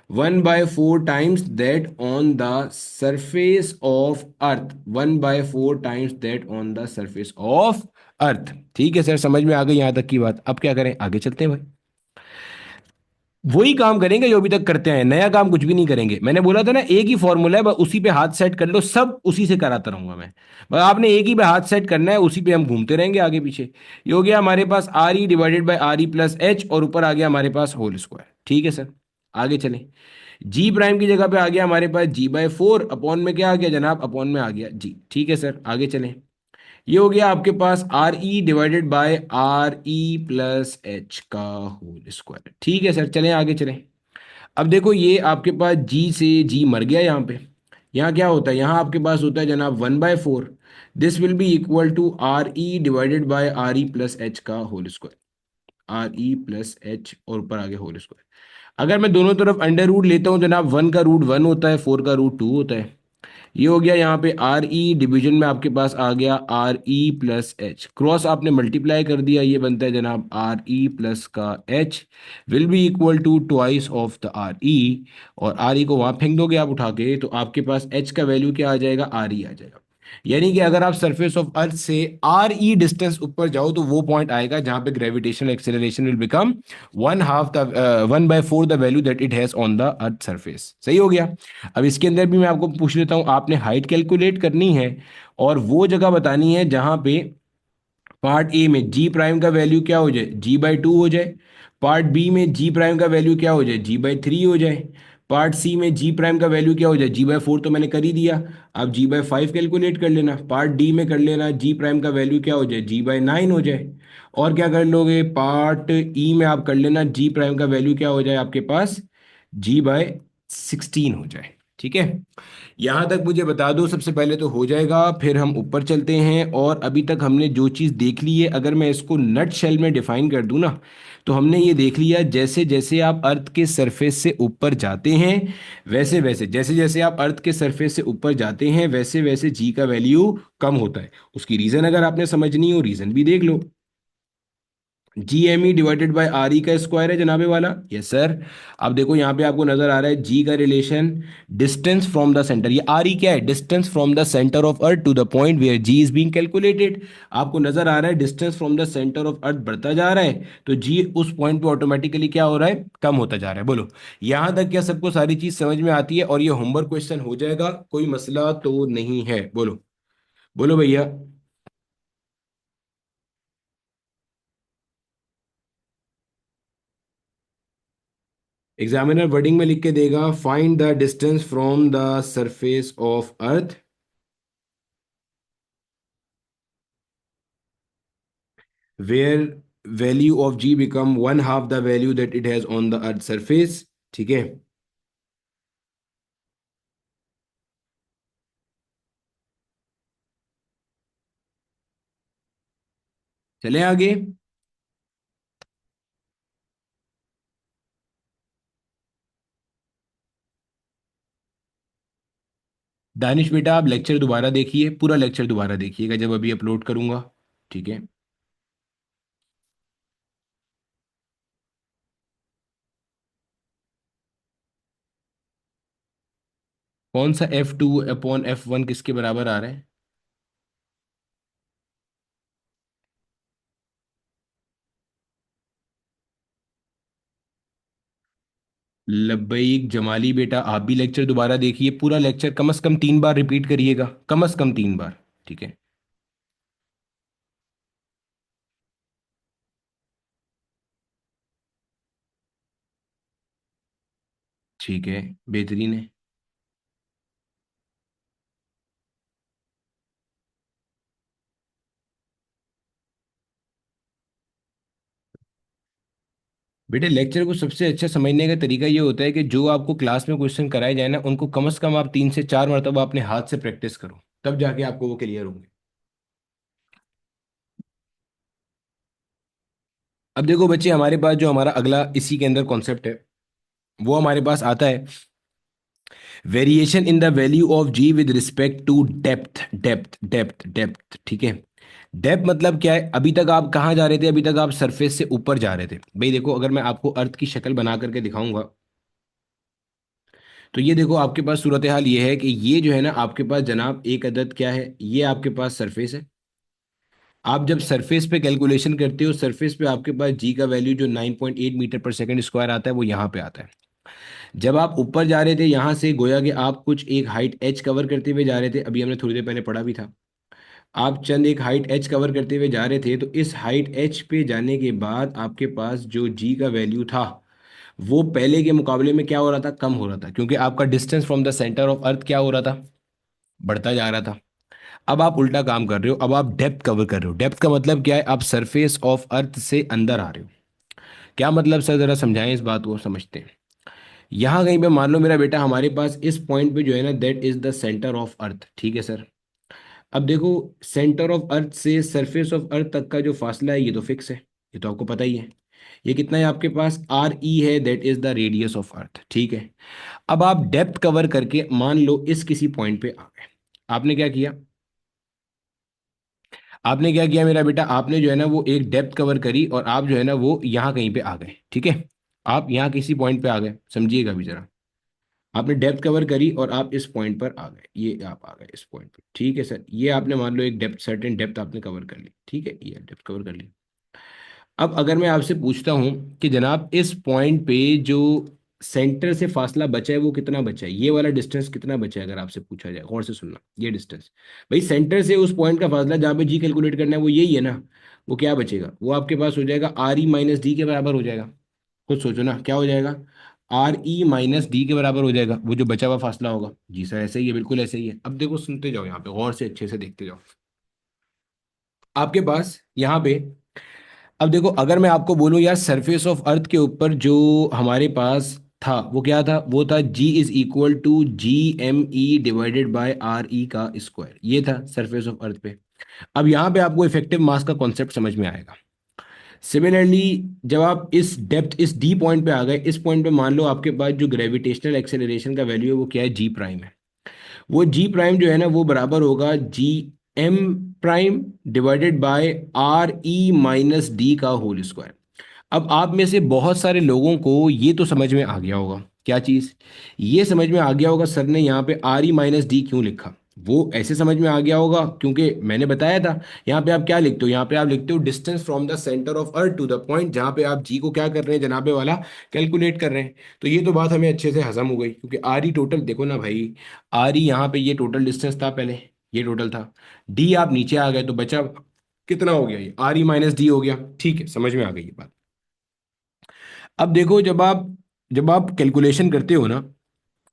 [SPEAKER 1] 1/4 times that on the surface of earth, 1/4 times that on the surface of अर्थ। ठीक है सर, समझ में आ गई यहां तक की बात। अब क्या करें, आगे चलते हैं भाई, वही काम करेंगे जो अभी तक करते हैं, नया काम कुछ भी नहीं करेंगे। मैंने बोला था ना एक ही फॉर्मूला है, बस उसी पे हाथ सेट कर लो, सब उसी से कराता रहूंगा मैं, बस आपने एक ही पे हाथ सेट करना है, उसी पे हम घूमते रहेंगे आगे पीछे। ये हो गया हमारे पास RE/RE+H और ऊपर आ गया हमारे पास होल स्क्वायर। ठीक है सर, आगे चलें। जी प्राइम की जगह पे आ गया हमारे पास G/4, अपॉन में क्या आ गया जनाब, अपॉन में आ गया जी। ठीक है सर, आगे चलें। ये हो गया आपके पास RE/RE+H का होल स्क्वायर। ठीक है सर, चलें आगे चलें। अब देखो ये आपके पास जी से जी मर गया यहाँ पे, यहाँ क्या होता है, यहाँ आपके पास होता है जनाब 1/4, this will be equal to RE/RE+H का होल स्क्वायर, RE+H और ऊपर आगे होल स्क्वायर। अगर मैं दोनों तरफ अंडर रूट लेता हूँ जनाब, 1 का रूट 1 होता है, 4 का रूट 2 होता है। ये हो गया यहाँ पे RE, डिवीजन में आपके पास आ गया RE+H, क्रॉस आपने मल्टीप्लाई कर दिया, ये बनता है जनाब RE+ का H will be equal to twice of the RE, और RE को वहां फेंक दोगे आप उठा के, तो आपके पास H का वैल्यू क्या आ जाएगा, RE आ जाएगा। यानी कि अगर आप सरफेस ऑफ अर्थ से RE डिस्टेंस ऊपर जाओ तो वो पॉइंट आएगा जहां पे gravitational acceleration will become 1 value that it has on the Earth surface. सही हो गया। अब इसके अंदर भी मैं आपको पूछ लेता हूं, आपने हाइट कैलकुलेट करनी है और वो जगह बतानी है जहां पे पार्ट ए में जी प्राइम का वैल्यू क्या हो जाए, G/2 हो जाए। पार्ट बी में जी प्राइम का वैल्यू क्या हो जाए, G/3 हो जाए। पार्ट सी में जी प्राइम का वैल्यू क्या हो जाए, G/4 तो मैंने कर ही दिया, आप G/5 कैलकुलेट कर लेना। पार्ट डी में कर लेना, जी प्राइम का वैल्यू क्या हो जाए, G/9 हो जाए। और क्या कर लोगे, पार्ट ई में आप कर लेना, जी प्राइम का वैल्यू क्या हो जाए आपके पास, G/16 हो जाए। ठीक है, यहां तक मुझे बता दो सबसे पहले तो हो जाएगा, फिर हम ऊपर चलते हैं। और अभी तक हमने जो चीज़ देख ली है, अगर मैं इसको नट शेल में डिफाइन कर दूं ना, तो हमने ये देख लिया जैसे जैसे आप अर्थ के सरफेस से ऊपर जाते हैं, वैसे वैसे जैसे जैसे आप अर्थ के सरफेस से ऊपर जाते हैं वैसे वैसे जी का वैल्यू कम होता है। उसकी रीज़न अगर आपने समझनी हो, रीज़न भी देख लो। G M E divided by R E का स्क्वायर है जनाबे वाला। Yes sir. अब देखो यहाँ पे आपको नजर आ रहा है जी का relation distance from the centre, ये आर ई क्या है, distance from the centre of earth to the point where G is being calculated. आपको नजर आ रहा है distance from the centre of Earth बढ़ता जा रहा है, तो जी उस पॉइंट पे ऑटोमेटिकली क्या हो रहा है, कम होता जा रहा है। बोलो यहां तक क्या सबको सारी चीज समझ में आती है, और ये होमवर्क क्वेश्चन हो जाएगा, कोई मसला तो नहीं है। बोलो बोलो भैया। एग्जामिनर वर्डिंग में लिख के देगा find the distance from the surface of Earth where value of G become one half the value that it has on the Earth surface. ठीक है। चले आगे। दानिश बेटा आप लेक्चर दोबारा देखिए, पूरा लेक्चर दोबारा देखिएगा जब अभी अपलोड करूंगा। ठीक है। कौन सा F2 अपॉन F1 किसके बराबर आ रहा है? लब्बैक जमाली बेटा आप भी लेक्चर दोबारा देखिए, पूरा लेक्चर कम से कम 3 बार रिपीट करिएगा, कम से कम 3 बार। ठीक है। ठीक है। बेहतरीन है। बेटे लेक्चर को सबसे अच्छा समझने का तरीका ये होता है कि जो आपको क्लास में क्वेश्चन कराए जाए ना, उनको कम से कम आप 3 से 4 मरतबा अपने हाथ से प्रैक्टिस करो, तब जाके आपको वो क्लियर होंगे। अब देखो बच्चे, हमारे पास जो हमारा अगला इसी के अंदर कॉन्सेप्ट है, वो हमारे पास आता है variation in the value of G with respect to depth depth depth depth. ठीक है। डेप्थ मतलब क्या है, अभी तक आप कहाँ जा रहे थे, अभी तक आप सरफेस से ऊपर जा रहे थे। भाई देखो अगर मैं आपको अर्थ की शक्ल बना करके दिखाऊंगा, तो ये देखो आपके पास सूरत हाल ये है कि ये जो है ना आपके पास जनाब एक अदद क्या है, ये आपके पास सरफेस है। आप जब सरफेस पे कैलकुलेशन करते हो, सरफेस पे आपके पास जी का वैल्यू जो 9.8 मीटर पर सेकंड स्क्वायर आता है वो यहाँ पे आता है। जब आप ऊपर जा रहे थे यहाँ से, गोया कि आप कुछ एक हाइट एच कवर करते हुए जा रहे थे, अभी हमने थोड़ी देर पहले पढ़ा भी था। आप चंद एक हाइट एच कवर करते हुए जा रहे थे, तो इस हाइट एच पे जाने के बाद आपके पास जो जी का वैल्यू था, वो पहले के मुकाबले में क्या हो रहा था, कम हो रहा था, क्योंकि आपका distance from the centre of अर्थ क्या हो रहा था, बढ़ता जा रहा था। अब आप उल्टा काम कर रहे हो, अब आप डेप्थ कवर कर रहे हो। डेप्थ का मतलब क्या है, आप सरफेस ऑफ अर्थ से अंदर आ रहे हो। क्या मतलब सर, जरा समझाएं इस बात को, समझते हैं। यहां कहीं पे मान लो मेरा बेटा हमारे पास इस पॉइंट पे जो है ना, that is the centre of अर्थ। ठीक है सर। अब देखो सेंटर ऑफ अर्थ से सरफेस ऑफ अर्थ तक का जो फासला है ये तो फिक्स है, ये तो आपको पता ही है। ये कितना है आपके पास, आर ई है, that is the radius of अर्थ। ठीक है। अब आप डेप्थ कवर करके मान लो इस किसी पॉइंट पे आ गए। आपने क्या किया, आपने क्या किया मेरा बेटा, आपने जो है ना वो एक डेप्थ कवर करी, और आप जो है ना वो यहाँ कहीं पे आ गए। ठीक है। आप यहाँ किसी पॉइंट पे आ गए, समझिएगा भी जरा। आपने डेप्थ कवर करी और आप इस पॉइंट पर आ गए, ये आप आ गए इस पॉइंट पे। ठीक है सर, ये आपने मान लो एक डेप्थ, सर्टेन डेप्थ आपने कवर कर ली। ठीक है, ये डेप्थ कवर कर ली। अब अगर मैं आपसे पूछता हूं कि जनाब इस पॉइंट पे जो सेंटर से फासला बचा है वो कितना बचा है, ये वाला डिस्टेंस कितना बचा है, अगर आपसे पूछा जाए, गौर से सुनना, ये डिस्टेंस, भाई सेंटर से उस पॉइंट का फासला जहाँ पे जी कैलकुलेट करना है वो यही है ना, वो क्या बचेगा, वो आपके पास हो जाएगा आर ई माइनस डी के बराबर हो जाएगा। खुद सोचो ना क्या हो जाएगा, आर ई माइनस डी के बराबर हो जाएगा, वो जो बचा हुआ फासला होगा। जी सर ऐसे ही है, बिल्कुल ऐसे ही है। अब देखो सुनते जाओ, यहाँ पे गौर से अच्छे से देखते जाओ। आपके पास यहाँ पे, अब देखो अगर मैं आपको बोलूं यार सरफेस ऑफ अर्थ के ऊपर जो हमारे पास था वो क्या था, वो था G is equal to G M E divided by R E का स्क्वायर, ये था सरफेस ऑफ अर्थ पे। अब यहाँ पे आपको इफेक्टिव मास का कॉन्सेप्ट समझ में आएगा। सिमिलरली जब आप इस डेप्थ, इस डी पॉइंट पे आ गए, इस पॉइंट पे मान लो आपके पास जो ग्रेविटेशनल एक्सेलरेशन का वैल्यू है वो क्या है, जी प्राइम है। वो जी प्राइम जो है ना वो बराबर होगा G M prime divided by R E minus D का होल स्क्वायर। अब आप में से बहुत सारे लोगों को ये तो समझ में आ गया होगा, क्या चीज़, ये समझ में आ गया होगा सर ने यहाँ पे आर ई माइनस डी क्यों लिखा। वो ऐसे समझ में आ गया होगा क्योंकि मैंने बताया था, यहाँ पे आप क्या लिखते हो, यहाँ पे आप लिखते हो distance from the centre of earth to the point जहाँ पे आप जी को क्या कर रहे हैं जनाबे वाला, कैलकुलेट कर रहे हैं। तो ये तो बात हमें अच्छे से हजम हो गई, क्योंकि आर ई टोटल देखो ना भाई, आर ई यहाँ पे ये टोटल डिस्टेंस था पहले, ये टोटल था, डी आप नीचे आ गए तो बचा कितना हो गया, ये आर ई माइनस डी हो गया। ठीक है, समझ में आ गई ये बात। अब देखो जब आप कैलकुलेशन करते हो ना,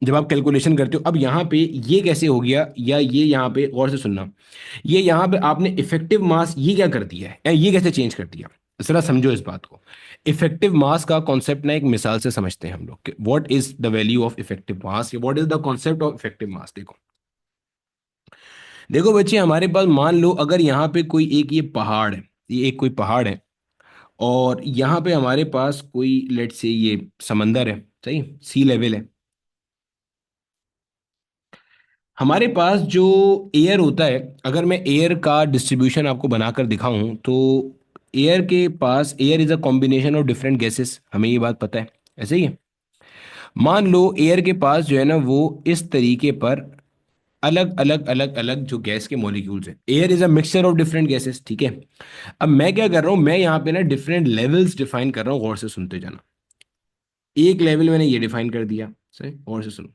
[SPEAKER 1] जब आप कैलकुलेशन करते हो, अब यहाँ पे ये कैसे हो गया, या ये यहाँ पे गौर से सुनना, ये यहाँ पे आपने इफेक्टिव मास ये क्या कर दिया है, या ये कैसे चेंज कर दिया, जरा समझो इस बात को। इफेक्टिव मास का कॉन्सेप्ट ना एक मिसाल से समझते हैं हम लोग, what is the value of effective mass, what is the concept of effective mass. देखो देखो बच्चे, हमारे पास मान लो अगर यहाँ पे कोई एक ये पहाड़ है, ये एक कोई पहाड़ है, और यहाँ पे हमारे पास कोई लेट से ये समंदर है, सही, सी लेवल है। हमारे पास जो एयर होता है, अगर मैं एयर का डिस्ट्रीब्यूशन आपको बनाकर दिखाऊं तो एयर के पास, air is a combination of different gases, हमें ये बात पता है, ऐसे ही है। मान लो एयर के पास जो है ना वो इस तरीके पर अलग अलग जो गैस के मॉलिक्यूल्स हैं, air is a mixture of different gases, ठीक है। अब मैं क्या कर रहा हूं, मैं यहाँ पे ना डिफरेंट लेवल्स डिफाइन कर रहा हूँ, गौर से सुनते जाना। एक लेवल मैंने ये डिफाइन कर दिया, सही, गौर से सुनो।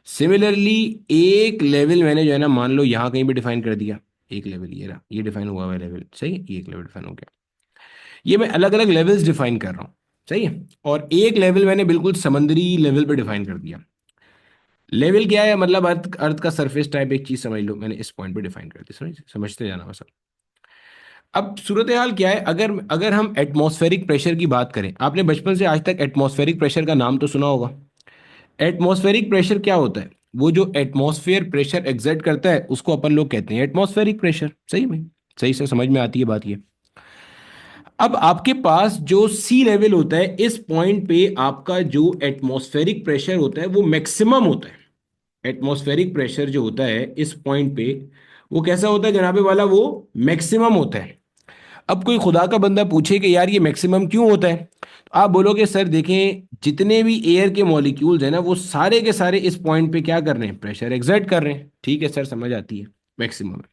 [SPEAKER 1] सिमिलरली एक लेवल मैंने जो है ना मान लो यहाँ कहीं भी डिफाइन कर दिया, एक लेवल ये रहा, ये डिफाइन हुआ हुआ लेवल, सही है, ये एक लेवल डिफाइन हो गया। ये मैं अलग अलग लेवल्स डिफाइन कर रहा हूँ, सही है। और एक लेवल मैंने बिल्कुल समंदरी लेवल पे डिफाइन कर दिया। लेवल क्या है, मतलब अर्थ, अर्थ का सरफेस टाइप एक चीज समझ लो, मैंने इस पॉइंट पे डिफाइन कर दी, समझते जाना बस। अब सूरत हाल क्या है, अगर अगर हम एटमॉस्फेरिक प्रेशर की बात करें, आपने बचपन से आज तक एटमॉस्फेरिक प्रेशर का नाम तो सुना होगा। एटमॉस्फेरिक प्रेशर क्या होता है, वो जो एटमॉस्फेयर प्रेशर एग्जर्ट करता है उसको अपन लोग कहते हैं एटमॉस्फेरिक प्रेशर, सही में, सही से समझ में आती है बात ये। अब आपके पास जो सी लेवल होता है, इस पॉइंट पे आपका जो एटमॉस्फेरिक प्रेशर होता है वो मैक्सिमम होता है। एटमॉस्फेरिक प्रेशर जो होता है इस पॉइंट पे, वो कैसा होता है जनाबे वाला, वो मैक्सिमम होता है। अब कोई खुदा का बंदा पूछे कि यार ये मैक्सिमम क्यों होता है, तो आप बोलोगे सर देखें, जितने भी एयर के मॉलिक्यूल्स हैं ना वो सारे के सारे इस पॉइंट पे क्या कर रहे हैं, प्रेशर एग्जर्ट कर रहे हैं। ठीक है सर, समझ आती है, मैक्सिमम है।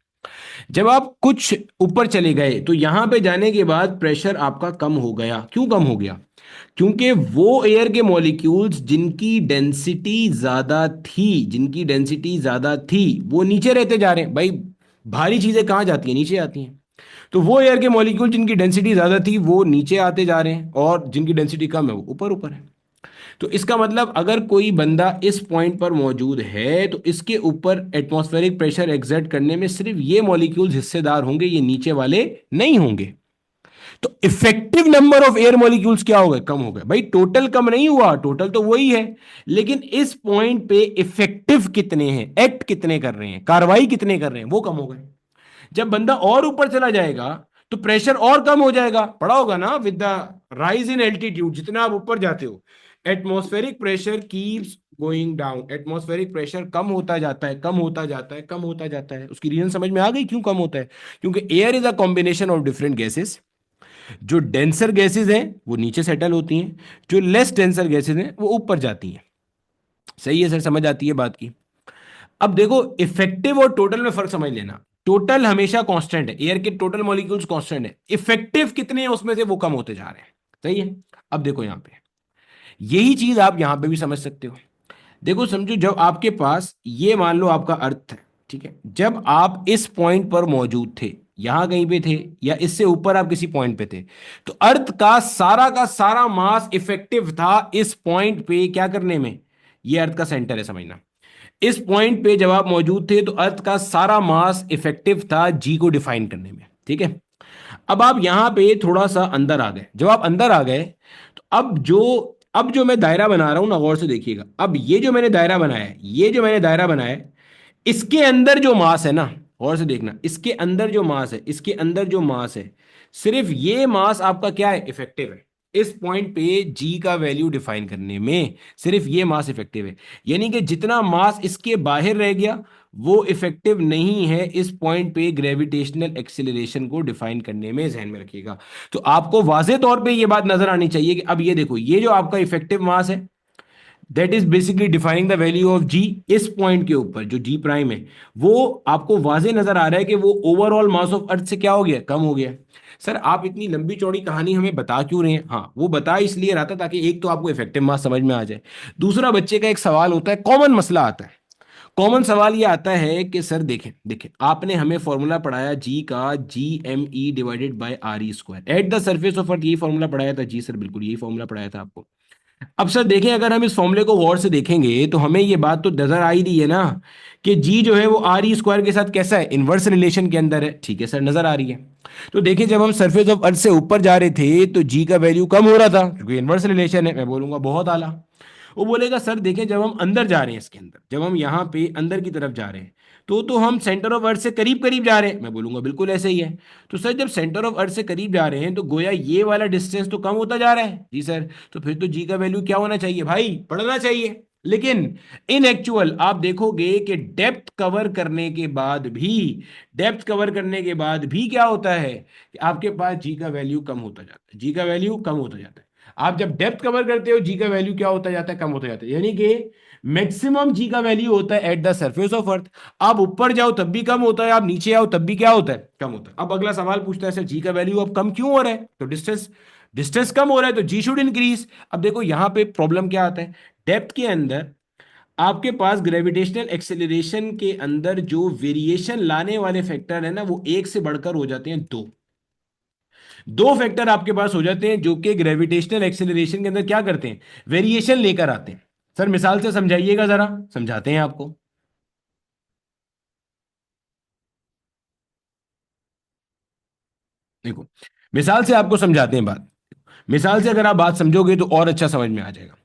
[SPEAKER 1] जब आप कुछ ऊपर चले गए तो यहां पे जाने के बाद प्रेशर आपका कम हो गया, क्यों कम हो गया, क्योंकि वो एयर के मॉलिक्यूल्स जिनकी डेंसिटी ज्यादा थी, जिनकी डेंसिटी ज्यादा थी वो नीचे रहते जा रहे हैं भाई। भारी चीजें कहाँ जाती हैं, नीचे आती हैं। तो वो एयर के मॉलिक्यूल जिनकी डेंसिटी ज्यादा थी वो नीचे आते जा रहे हैं, और जिनकी डेंसिटी कम है वो ऊपर ऊपर है। तो इसका मतलब अगर कोई बंदा इस पॉइंट पर मौजूद है तो इसके ऊपर एटमॉस्फेरिक प्रेशर एग्जर्ट करने में सिर्फ ये मॉलिक्यूल्स हिस्सेदार होंगे, ये नीचे वाले नहीं होंगे। तो effective number of air molecules क्या हो गए, कम हो गए भाई। टोटल कम नहीं हुआ, टोटल तो वही है, लेकिन इस पॉइंट पे इफेक्टिव कितने हैं, एक्ट कितने कर रहे हैं, कार्रवाई कितने कर रहे हैं, वो कम हो गए। जब बंदा और ऊपर चला जाएगा तो प्रेशर और कम हो जाएगा, पड़ा होगा ना, with the rise in altitude, जितना आप ऊपर जाते हो atmospheric pressure keeps going down, atmospheric pressure कम होता जाता है, कम होता जाता है, कम होता जाता है। उसकी रीजन समझ में आ गई क्यों कम होता है, क्योंकि air is a combination of different gases. जो डेंसर गैसेस हैं वो नीचे सेटल होती हैं, जो लेस डेंसर गैसेस हैं वो ऊपर जाती हैं। सही है सर, समझ आती है बात की। अब देखो इफेक्टिव और टोटल में फर्क समझ लेना। टोटल हमेशा कांस्टेंट है, एयर के टोटल मॉलिक्यूल्स कांस्टेंट है, इफेक्टिव कितने हैं उसमें से वो कम होते जा रहे हैं, सही है। अब देखो यहां पे यही चीज आप यहां पे भी समझ सकते हो। देखो समझो, जब आपके पास ये मान लो आपका अर्थ है, ठीक है, जब आप इस पॉइंट पर मौजूद थे, यहां कहीं पे थे, या इससे ऊपर आप किसी पॉइंट पे थे, तो अर्थ का सारा मास इफेक्टिव था इस पॉइंट पे क्या करने में, ये अर्थ का सेंटर है समझना। इस पॉइंट पे जब आप मौजूद थे तो अर्थ का सारा मास इफेक्टिव था जी को डिफाइन करने में, ठीक है। अब आप यहां पे थोड़ा सा अंदर आ गए, जब आप अंदर आ गए तो अब जो मैं दायरा बना रहा हूं ना, गौर से देखिएगा, अब ये जो मैंने दायरा बनाया है, ये जो मैंने दायरा बनाया है, इसके अंदर जो मास है ना, गौर से देखना, इसके अंदर जो मास है, इसके अंदर जो मास है, सिर्फ ये मास आपका क्या है, इफेक्टिव है। इस पॉइंट पे जी का वैल्यू डिफाइन करने में सिर्फ ये मास इफेक्टिव है। यानी कि जितना मास इसके बाहर रह गया वो इफेक्टिव नहीं है इस पॉइंट पे ग्रेविटेशनल एक्सेलरेशन को डिफाइन करने में, ध्यान में रखिएगा। तो आपको वाजे तौर पे ये बात नजर आनी चाहिए कि अब ये देखो, ये जो आपका इफेक्टिव मास है that is basically defining the value of G, इस पॉइंट के ऊपर जो जी प्राइम है वो आपको वाजे नजर आ रहा है कि वो ओवरऑल मास ऑफ अर्थ से क्या हो गया, कम हो गया। सर आप इतनी लंबी चौड़ी कहानी हमें बता क्यों रहे हैं? हाँ, वो बता इसलिए रहा था ताकि एक तो आपको इफेक्टिव मास समझ में आ जाए, दूसरा बच्चे का एक सवाल होता है, कॉमन मसला आता है। कॉमन सवाल ये आता है कि सर देखें देखें, आपने हमें फॉर्मूला पढ़ाया जी का, G M E divided by R E square at the surface of Earth, यही फॉर्मूला पढ़ाया था। जी सर बिल्कुल यही फॉर्मूला पढ़ाया था आपको। अब सर देखें, अगर हम इस फॉर्मूले को गौर से देखेंगे तो हमें ये बात तो नजर आ ही रही है ना कि जी जो है वो आर ई स्क्वायर के साथ कैसा है, इनवर्स रिलेशन के अंदर है। ठीक है सर, नजर आ रही है। तो देखिए जब हम सरफेस ऑफ अर्थ से ऊपर जा रहे थे तो जी का वैल्यू कम हो रहा था क्योंकि इनवर्स रिलेशन है। मैं बोलूंगा बहुत आला। वो बोलेगा सर देखें जब हम अंदर जा रहे हैं इसके अंदर, जब हम यहाँ पे अंदर की तरफ जा रहे हैं तो हम सेंटर ऑफ अर्थ से करीब करीब जा रहे हैं। मैं बोलूंगा बिल्कुल ऐसे ही है। तो सर जब सेंटर ऑफ अर्थ से करीब जा रहे हैं तो गोया ये वाला डिस्टेंस तो कम होता जा रहा है। जी सर, तो फिर तो जी का वैल्यू क्या होना चाहिए भाई, बढ़ना चाहिए। लेकिन इन एक्चुअल आप देखोगे कि डेप्थ कवर करने के बाद भी, डेप्थ कवर करने के बाद भी क्या होता है कि आपके पास जी का वैल्यू कम होता जाता है, जी का वैल्यू कम होता जाता है। आप जब डेप्थ कवर करते हो जी का वैल्यू क्या होता जाता है, कम होता जाता है, यानी कि मैक्सिमम जी का वैल्यू होता है eight the surface of Earth. आप ऊपर जाओ तब भी कम होता है, आप नीचे आओ तब भी क्या होता है, कम होता है। अब अगला सवाल पूछता है सर जी का वैल्यू अब कम क्यों हो रहा है, तो डिस्टेंस, डिस्टेंस कम हो रहा है तो जी शुड इंक्रीज। अब देखो यहां पे प्रॉब्लम क्या आता है, डेप्थ के अंदर आपके पास ग्रेविटेशनल एक्सेलरेशन के अंदर जो वेरिएशन लाने वाले फैक्टर है ना वो एक से बढ़कर हो जाते हैं दो। दो फैक्टर आपके पास हो जाते हैं जो कि ग्रेविटेशनल एक्सेलरेशन के अंदर क्या करते हैं, वेरिएशन लेकर आते हैं। सर मिसाल से समझाइएगा जरा, समझाते हैं आपको। देखो मिसाल से आपको समझाते हैं बात, मिसाल से अगर आप बात समझोगे तो और अच्छा समझ में आ जाएगा।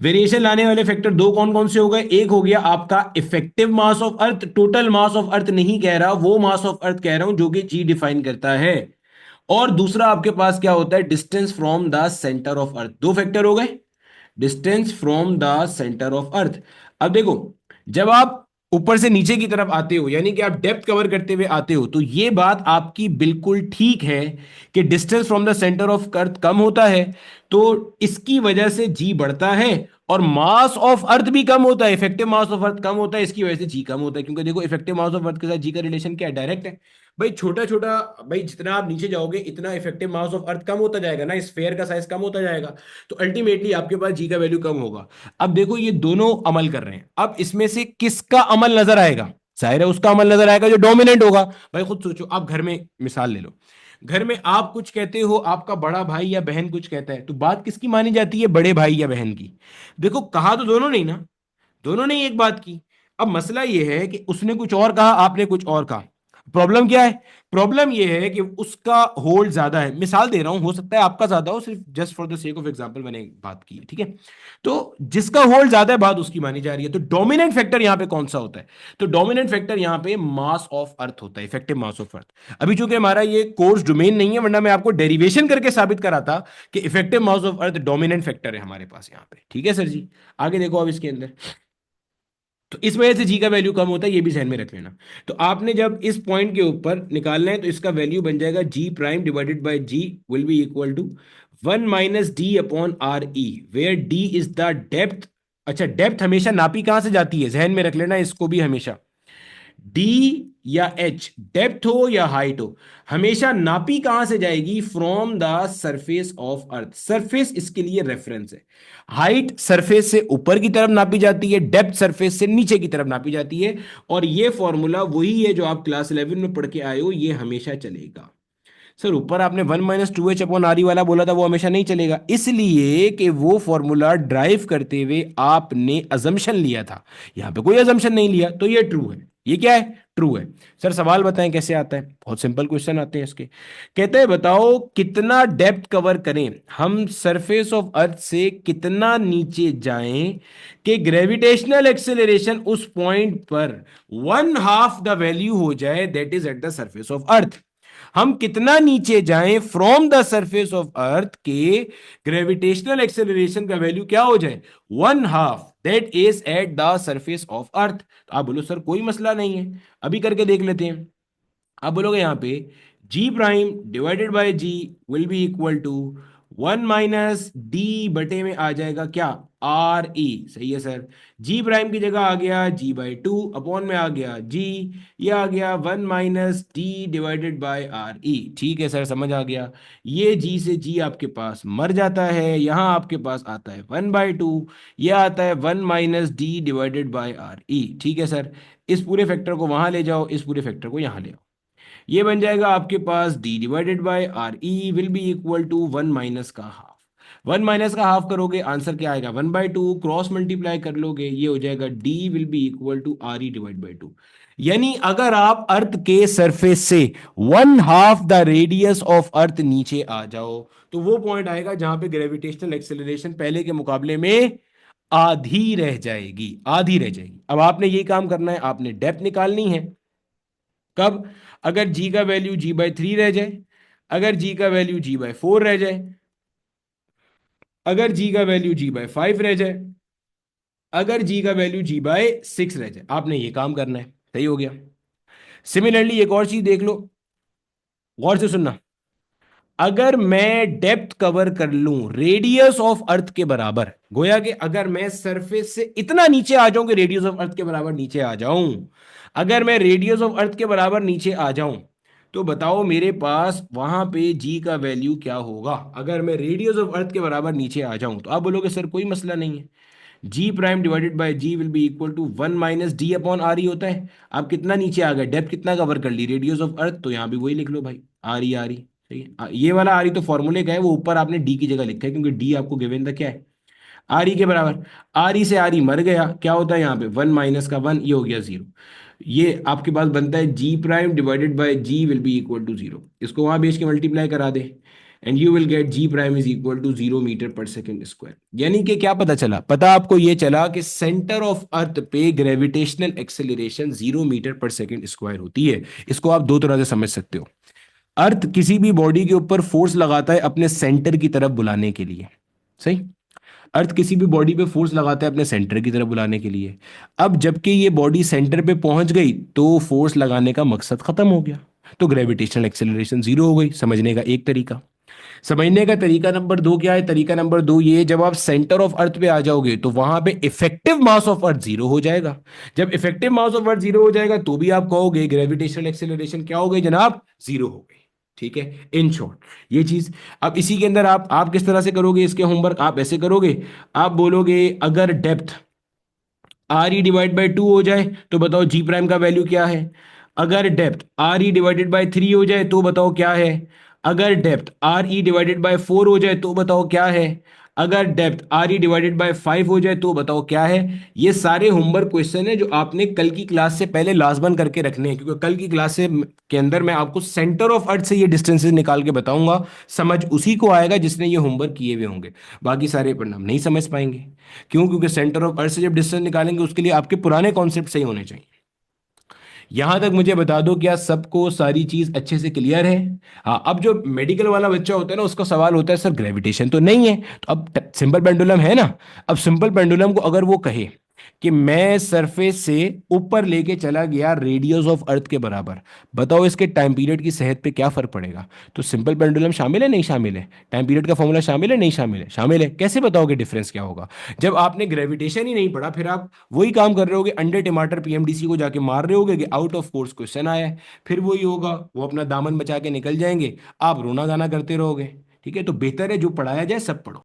[SPEAKER 1] वेरिएशन लाने वाले फैक्टर दो कौन कौन से हो गए, एक हो गया आपका effective mass of earth, total mass of अर्थ नहीं कह रहा, वो मास ऑफ अर्थ कह रहा हूं जो कि जी डिफाइन करता है। और दूसरा आपके पास क्या होता है, distance from the centre of अर्थ। दो फैक्टर हो गए, distance from the centre of अर्थ। अब देखो जब आप ऊपर से नीचे की तरफ आते हो यानी कि आप डेप्थ कवर करते हुए आते हो तो ये बात आपकी बिल्कुल ठीक है कि distance from the centre of earth कम होता है तो इसकी वजह से जी बढ़ता है, और मास ऑफ अर्थ भी कम होता है, इफेक्टिव मास ऑफ अर्थ कम होता है, इसकी वजह से जी कम होता है। क्योंकि देखो इफेक्टिव मास ऑफ अर्थ के साथ जी का रिलेशन क्या है, डायरेक्ट है। भाई छोटा छोटा, भाई जितना आप नीचे जाओगे इतना इफेक्टिव मास ऑफ अर्थ कम होता जाएगा ना, स्फेयर का साइज कम होता जाएगा, तो अल्टीमेटली आपके पास जी का वैल्यू कम होगा। अब देखो ये दोनों अमल कर रहे हैं, अब इसमें से किसका अमल नजर आएगा, जाहिर है उसका अमल नजर आएगा जो डोमिनेंट होगा। भाई खुद सोचो, आप घर में मिसाल ले लो, घर में आप कुछ कहते हो, आपका बड़ा भाई या बहन कुछ कहता है, तो बात किसकी मानी जाती है, बड़े भाई या बहन की। देखो कहा तो दोनों नहीं ना, दोनों ने एक बात की। अब मसला यह है कि उसने कुछ और कहा, आपने कुछ और कहा। प्रॉब्लम क्या है, प्रॉब्लम यह है कि उसका होल्ड ज्यादा है। मिसाल दे रहा हूं, हो सकता है आपका ज्यादा हो, सिर्फ just for the sake of example मैंने बात की है, ठीक है। तो जिसका होल्ड ज्यादा है बात उसकी मानी जा रही है। तो डोमिनेंट फैक्टर यहां पे कौन सा होता है, तो डोमिनेंट फैक्टर यहां पे मास ऑफ अर्थ होता है, इफेक्टिव मास ऑफ अर्थ। अभी चूंकि हमारा ये कोर्स डोमेन नहीं है, वरना मैं आपको डेरिवेशन करके साबित करा था कि effective mass of earth dominant factor है हमारे पास यहां पे। ठीक है सर जी, आगे देखो अब इसके अंदर, तो इस वजह से जी का वैल्यू कम होता है, ये भी ध्यान में रख लेना। तो आपने जब इस पॉइंट के ऊपर निकालना है तो इसका वैल्यू बन जाएगा G prime divided by G will be equal to 1 - d/r e, where D is the depth. अच्छा डेप्थ हमेशा नापी कहां से जाती है, ध्यान में रख लेना इसको भी हमेशा। डी या एच, डेप्थ हो या हाइट हो, हमेशा नापी कहां से जाएगी, from the surface of earth. Surface इसके लिए रेफरेंस है। हाइट सरफेस से ऊपर की तरफ नापी जाती है, डेप्थ सरफेस से नीचे की तरफ नापी जाती है। और ये फॉर्मूला वही है जो आप क्लास 11 में पढ़ के आए हो, ये हमेशा चलेगा। सर ऊपर आपने 1 - 2h/r वाला बोला था, वो हमेशा नहीं चलेगा, इसलिए कि वो फॉर्मूला ड्राइव करते हुए आपने अजम्पशन लिया था। यहां पे कोई अजम्पशन नहीं लिया तो ये ट्रू है। ये क्या है, ट्रू है। सर सवाल बताएं कैसे आता है, बहुत सिंपल क्वेश्चन आते हैं इसके। कहते हैं बताओ कितना डेप्थ कवर करें हम सरफेस ऑफ अर्थ से, कितना नीचे जाएं कि ग्रेविटेशनल एक्सेलरेशन उस पॉइंट पर 1/2 द वैल्यू हो जाए that is eight the surface of अर्थ। हम कितना नीचे जाएं फ्रॉम द सरफेस ऑफ अर्थ के ग्रेविटेशनल एक्सेलरेशन का वैल्यू क्या हो जाए, 1/2 that is eight the surface of अर्थ। तो आप बोलो सर कोई मसला नहीं है, अभी करके देख लेते हैं। आप बोलोगे यहां पे G prime divided by G will be equal to 1 - D में आ जाएगा क्या, आर ई। सही है सर, जी प्राइम की जगह आ गया g/2 अपॉन में आ गया जी, ये आ गया 1 - d/r e। ठीक है सर, समझ आ गया। ये जी से जी आपके पास मर जाता है, यहां आपके पास आता है 1/2, ये आता है 1 - d/r e। ठीक है सर, इस पूरे फैक्टर को वहां ले जाओ, इस पूरे फैक्टर को यहां ले आओ, ये बन जाएगा आपके पास d/r e will be equal to 1 - का हाफ। 1 - का हाफ करोगे आंसर क्या आएगा, 1/2, क्रॉस मल्टीप्लाई कर लोगे ये हो जाएगा d will be equal to r e/2। यानी अगर आप अर्थ के सरफेस से 1/2 द रेडियस ऑफ अर्थ नीचे आ जाओ तो वो पॉइंट आएगा जहां पे ग्रेविटेशनल एक्सेलरेशन पहले के मुकाबले में आधी रह जाएगी, आधी रह जाएगी। अब आपने ये काम करना है, आपने डेप्थ निकालनी है। कब, अगर g का वैल्यू g/3 रह जाए, अगर g का वैल्यू g/4 रह जाए, अगर g का वैल्यू g/5 रह जाए, अगर g का वैल्यू g/6 रह जाए, आपने ये काम करना है। सही हो गया। सिमिलरली एक और चीज देख लो, गौर से सुनना। अगर मैं डेप्थ कवर कर लूं रेडियस ऑफ अर्थ के बराबर, गोया कि अगर मैं सरफेस से इतना नीचे आ जाऊं कि रेडियस ऑफ अर्थ के बराबर नीचे आ जाऊं, अगर मैं रेडियस ऑफ अर्थ के बराबर नीचे आ जाऊं तो बताओ मेरे पास वहां पे जी का वैल्यू क्या होगा। अगर मैं रेडियस ऑफ अर्थ के बराबर नीचे आ जाऊं तो आप बोलोगे सर कोई मसला नहीं है, G prime divided by G will be equal to 1 - d/r e होता है। आप कितना नीचे आ गए, डेप्थ कितना कवर कर ली, रेडियस ऑफ अर्थ, तो यहां भी वही लिख लो भाई, आर ई। सही है, ये वाला आर ई तो फॉर्मूले का है, वो ऊपर आपने डी की जगह लिखा है क्योंकि डी आपको गिवन था क्या है, आर ई के बराबर। आर ई से आर ई मर गया, क्या होता है यहाँ पे 1 - का 1, ये हो गया 0। ये आपके पास बनता है G prime divided by G will be equal to 0। इसको वहां बेच के मल्टीप्लाई करा दे and you will get G prime is equal to 0 metre पर सेकेंड स्क्वायर। यानी कि क्या पता चला, पता आपको ये चला कि सेंटर ऑफ अर्थ पे ग्रेविटेशनल एक्सेलरेशन 0 मीटर पर सेकेंड स्क्वायर होती है। इसको आप दो तरह से समझ सकते हो। अर्थ किसी भी बॉडी के ऊपर फोर्स लगाता है अपने सेंटर की तरफ बुलाने के लिए। सही, अर्थ किसी भी बॉडी पे फोर्स लगाता है अपने सेंटर की तरफ बुलाने के लिए। अब जबकि ये बॉडी सेंटर पे पहुंच गई तो फोर्स लगाने का मकसद खत्म हो गया, तो ग्रेविटेशनल एक्सेलरेशन 0 हो गई। समझने का एक तरीका। समझने का तरीका नंबर 2 क्या है, तरीका नंबर 2 ये, जब आप सेंटर ऑफ अर्थ पे आ जाओगे तो वहां पे इफेक्टिव मास ऑफ अर्थ 0 हो जाएगा। जब इफेक्टिव मास ऑफ अर्थ 0 हो जाएगा तो भी आप कहोगे ग्रेविटेशनल एक्सेलरेशन क्या हो गई जनाब, 0 हो गई। ठीक है, इन शॉर्ट ये चीज। अब इसी के अंदर आप किस तरह से करोगे इसके होमवर्क, आप ऐसे करोगे, आप बोलोगे अगर डेप्थ RE/2 हो जाए तो बताओ जी प्राइम का वैल्यू क्या है। अगर डेप्थ RE/3 हो जाए तो बताओ क्या है। अगर डेप्थ RE/4 हो जाए तो बताओ क्या है। अगर डेप्थ RE/5 हो जाए तो बताओ क्या है। ये सारे होमवर्क क्वेश्चन है जो आपने कल की क्लास से पहले लाजमन करके रखने हैं, क्योंकि कल की क्लास से के अंदर मैं आपको सेंटर ऑफ अर्थ से ये डिस्टेंसेस निकाल के बताऊंगा। समझ उसी को आएगा जिसने ये होमवर्क किए हुए होंगे, बाकी सारे परिणाम नहीं समझ पाएंगे। क्यों, क्योंकि सेंटर ऑफ अर्थ से जब डिस्टेंस निकालेंगे उसके लिए आपके पुराने कॉन्सेप्ट सही होने चाहिए। यहां तक मुझे बता दो क्या सबको सारी चीज अच्छे से क्लियर है। हाँ, अब जो मेडिकल वाला बच्चा होता है ना उसका सवाल होता है सर ग्रेविटेशन तो नहीं है, तो अब सिंपल पेंडुलम है ना। अब सिंपल पेंडुलम को अगर वो कहे कि मैं सरफेस से ऊपर लेके चला गया रेडियस ऑफ अर्थ के बराबर, बताओ इसके टाइम पीरियड की सेहत पे क्या फर्क पड़ेगा। तो सिंपल पेंडुलम शामिल है नहीं शामिल है, टाइम पीरियड का फॉर्मूला शामिल है नहीं शामिल है, शामिल है। कैसे बताओगे डिफरेंस क्या होगा, जब आपने ग्रेविटेशन ही नहीं पढ़ा फिर आप वही काम कर रहे होगे, अंडे टमाटर पीएमडीसी को जाके मार रहे होगे कि आउट ऑफ कोर्स क्वेश्चन आया है, फिर वही होगा, वो अपना दामन बचा के निकल जाएंगे, आप रोना गाना करते रहोगे। ठीक है, तो बेहतर है जो पढ़ाया जाए सब पढ़ो।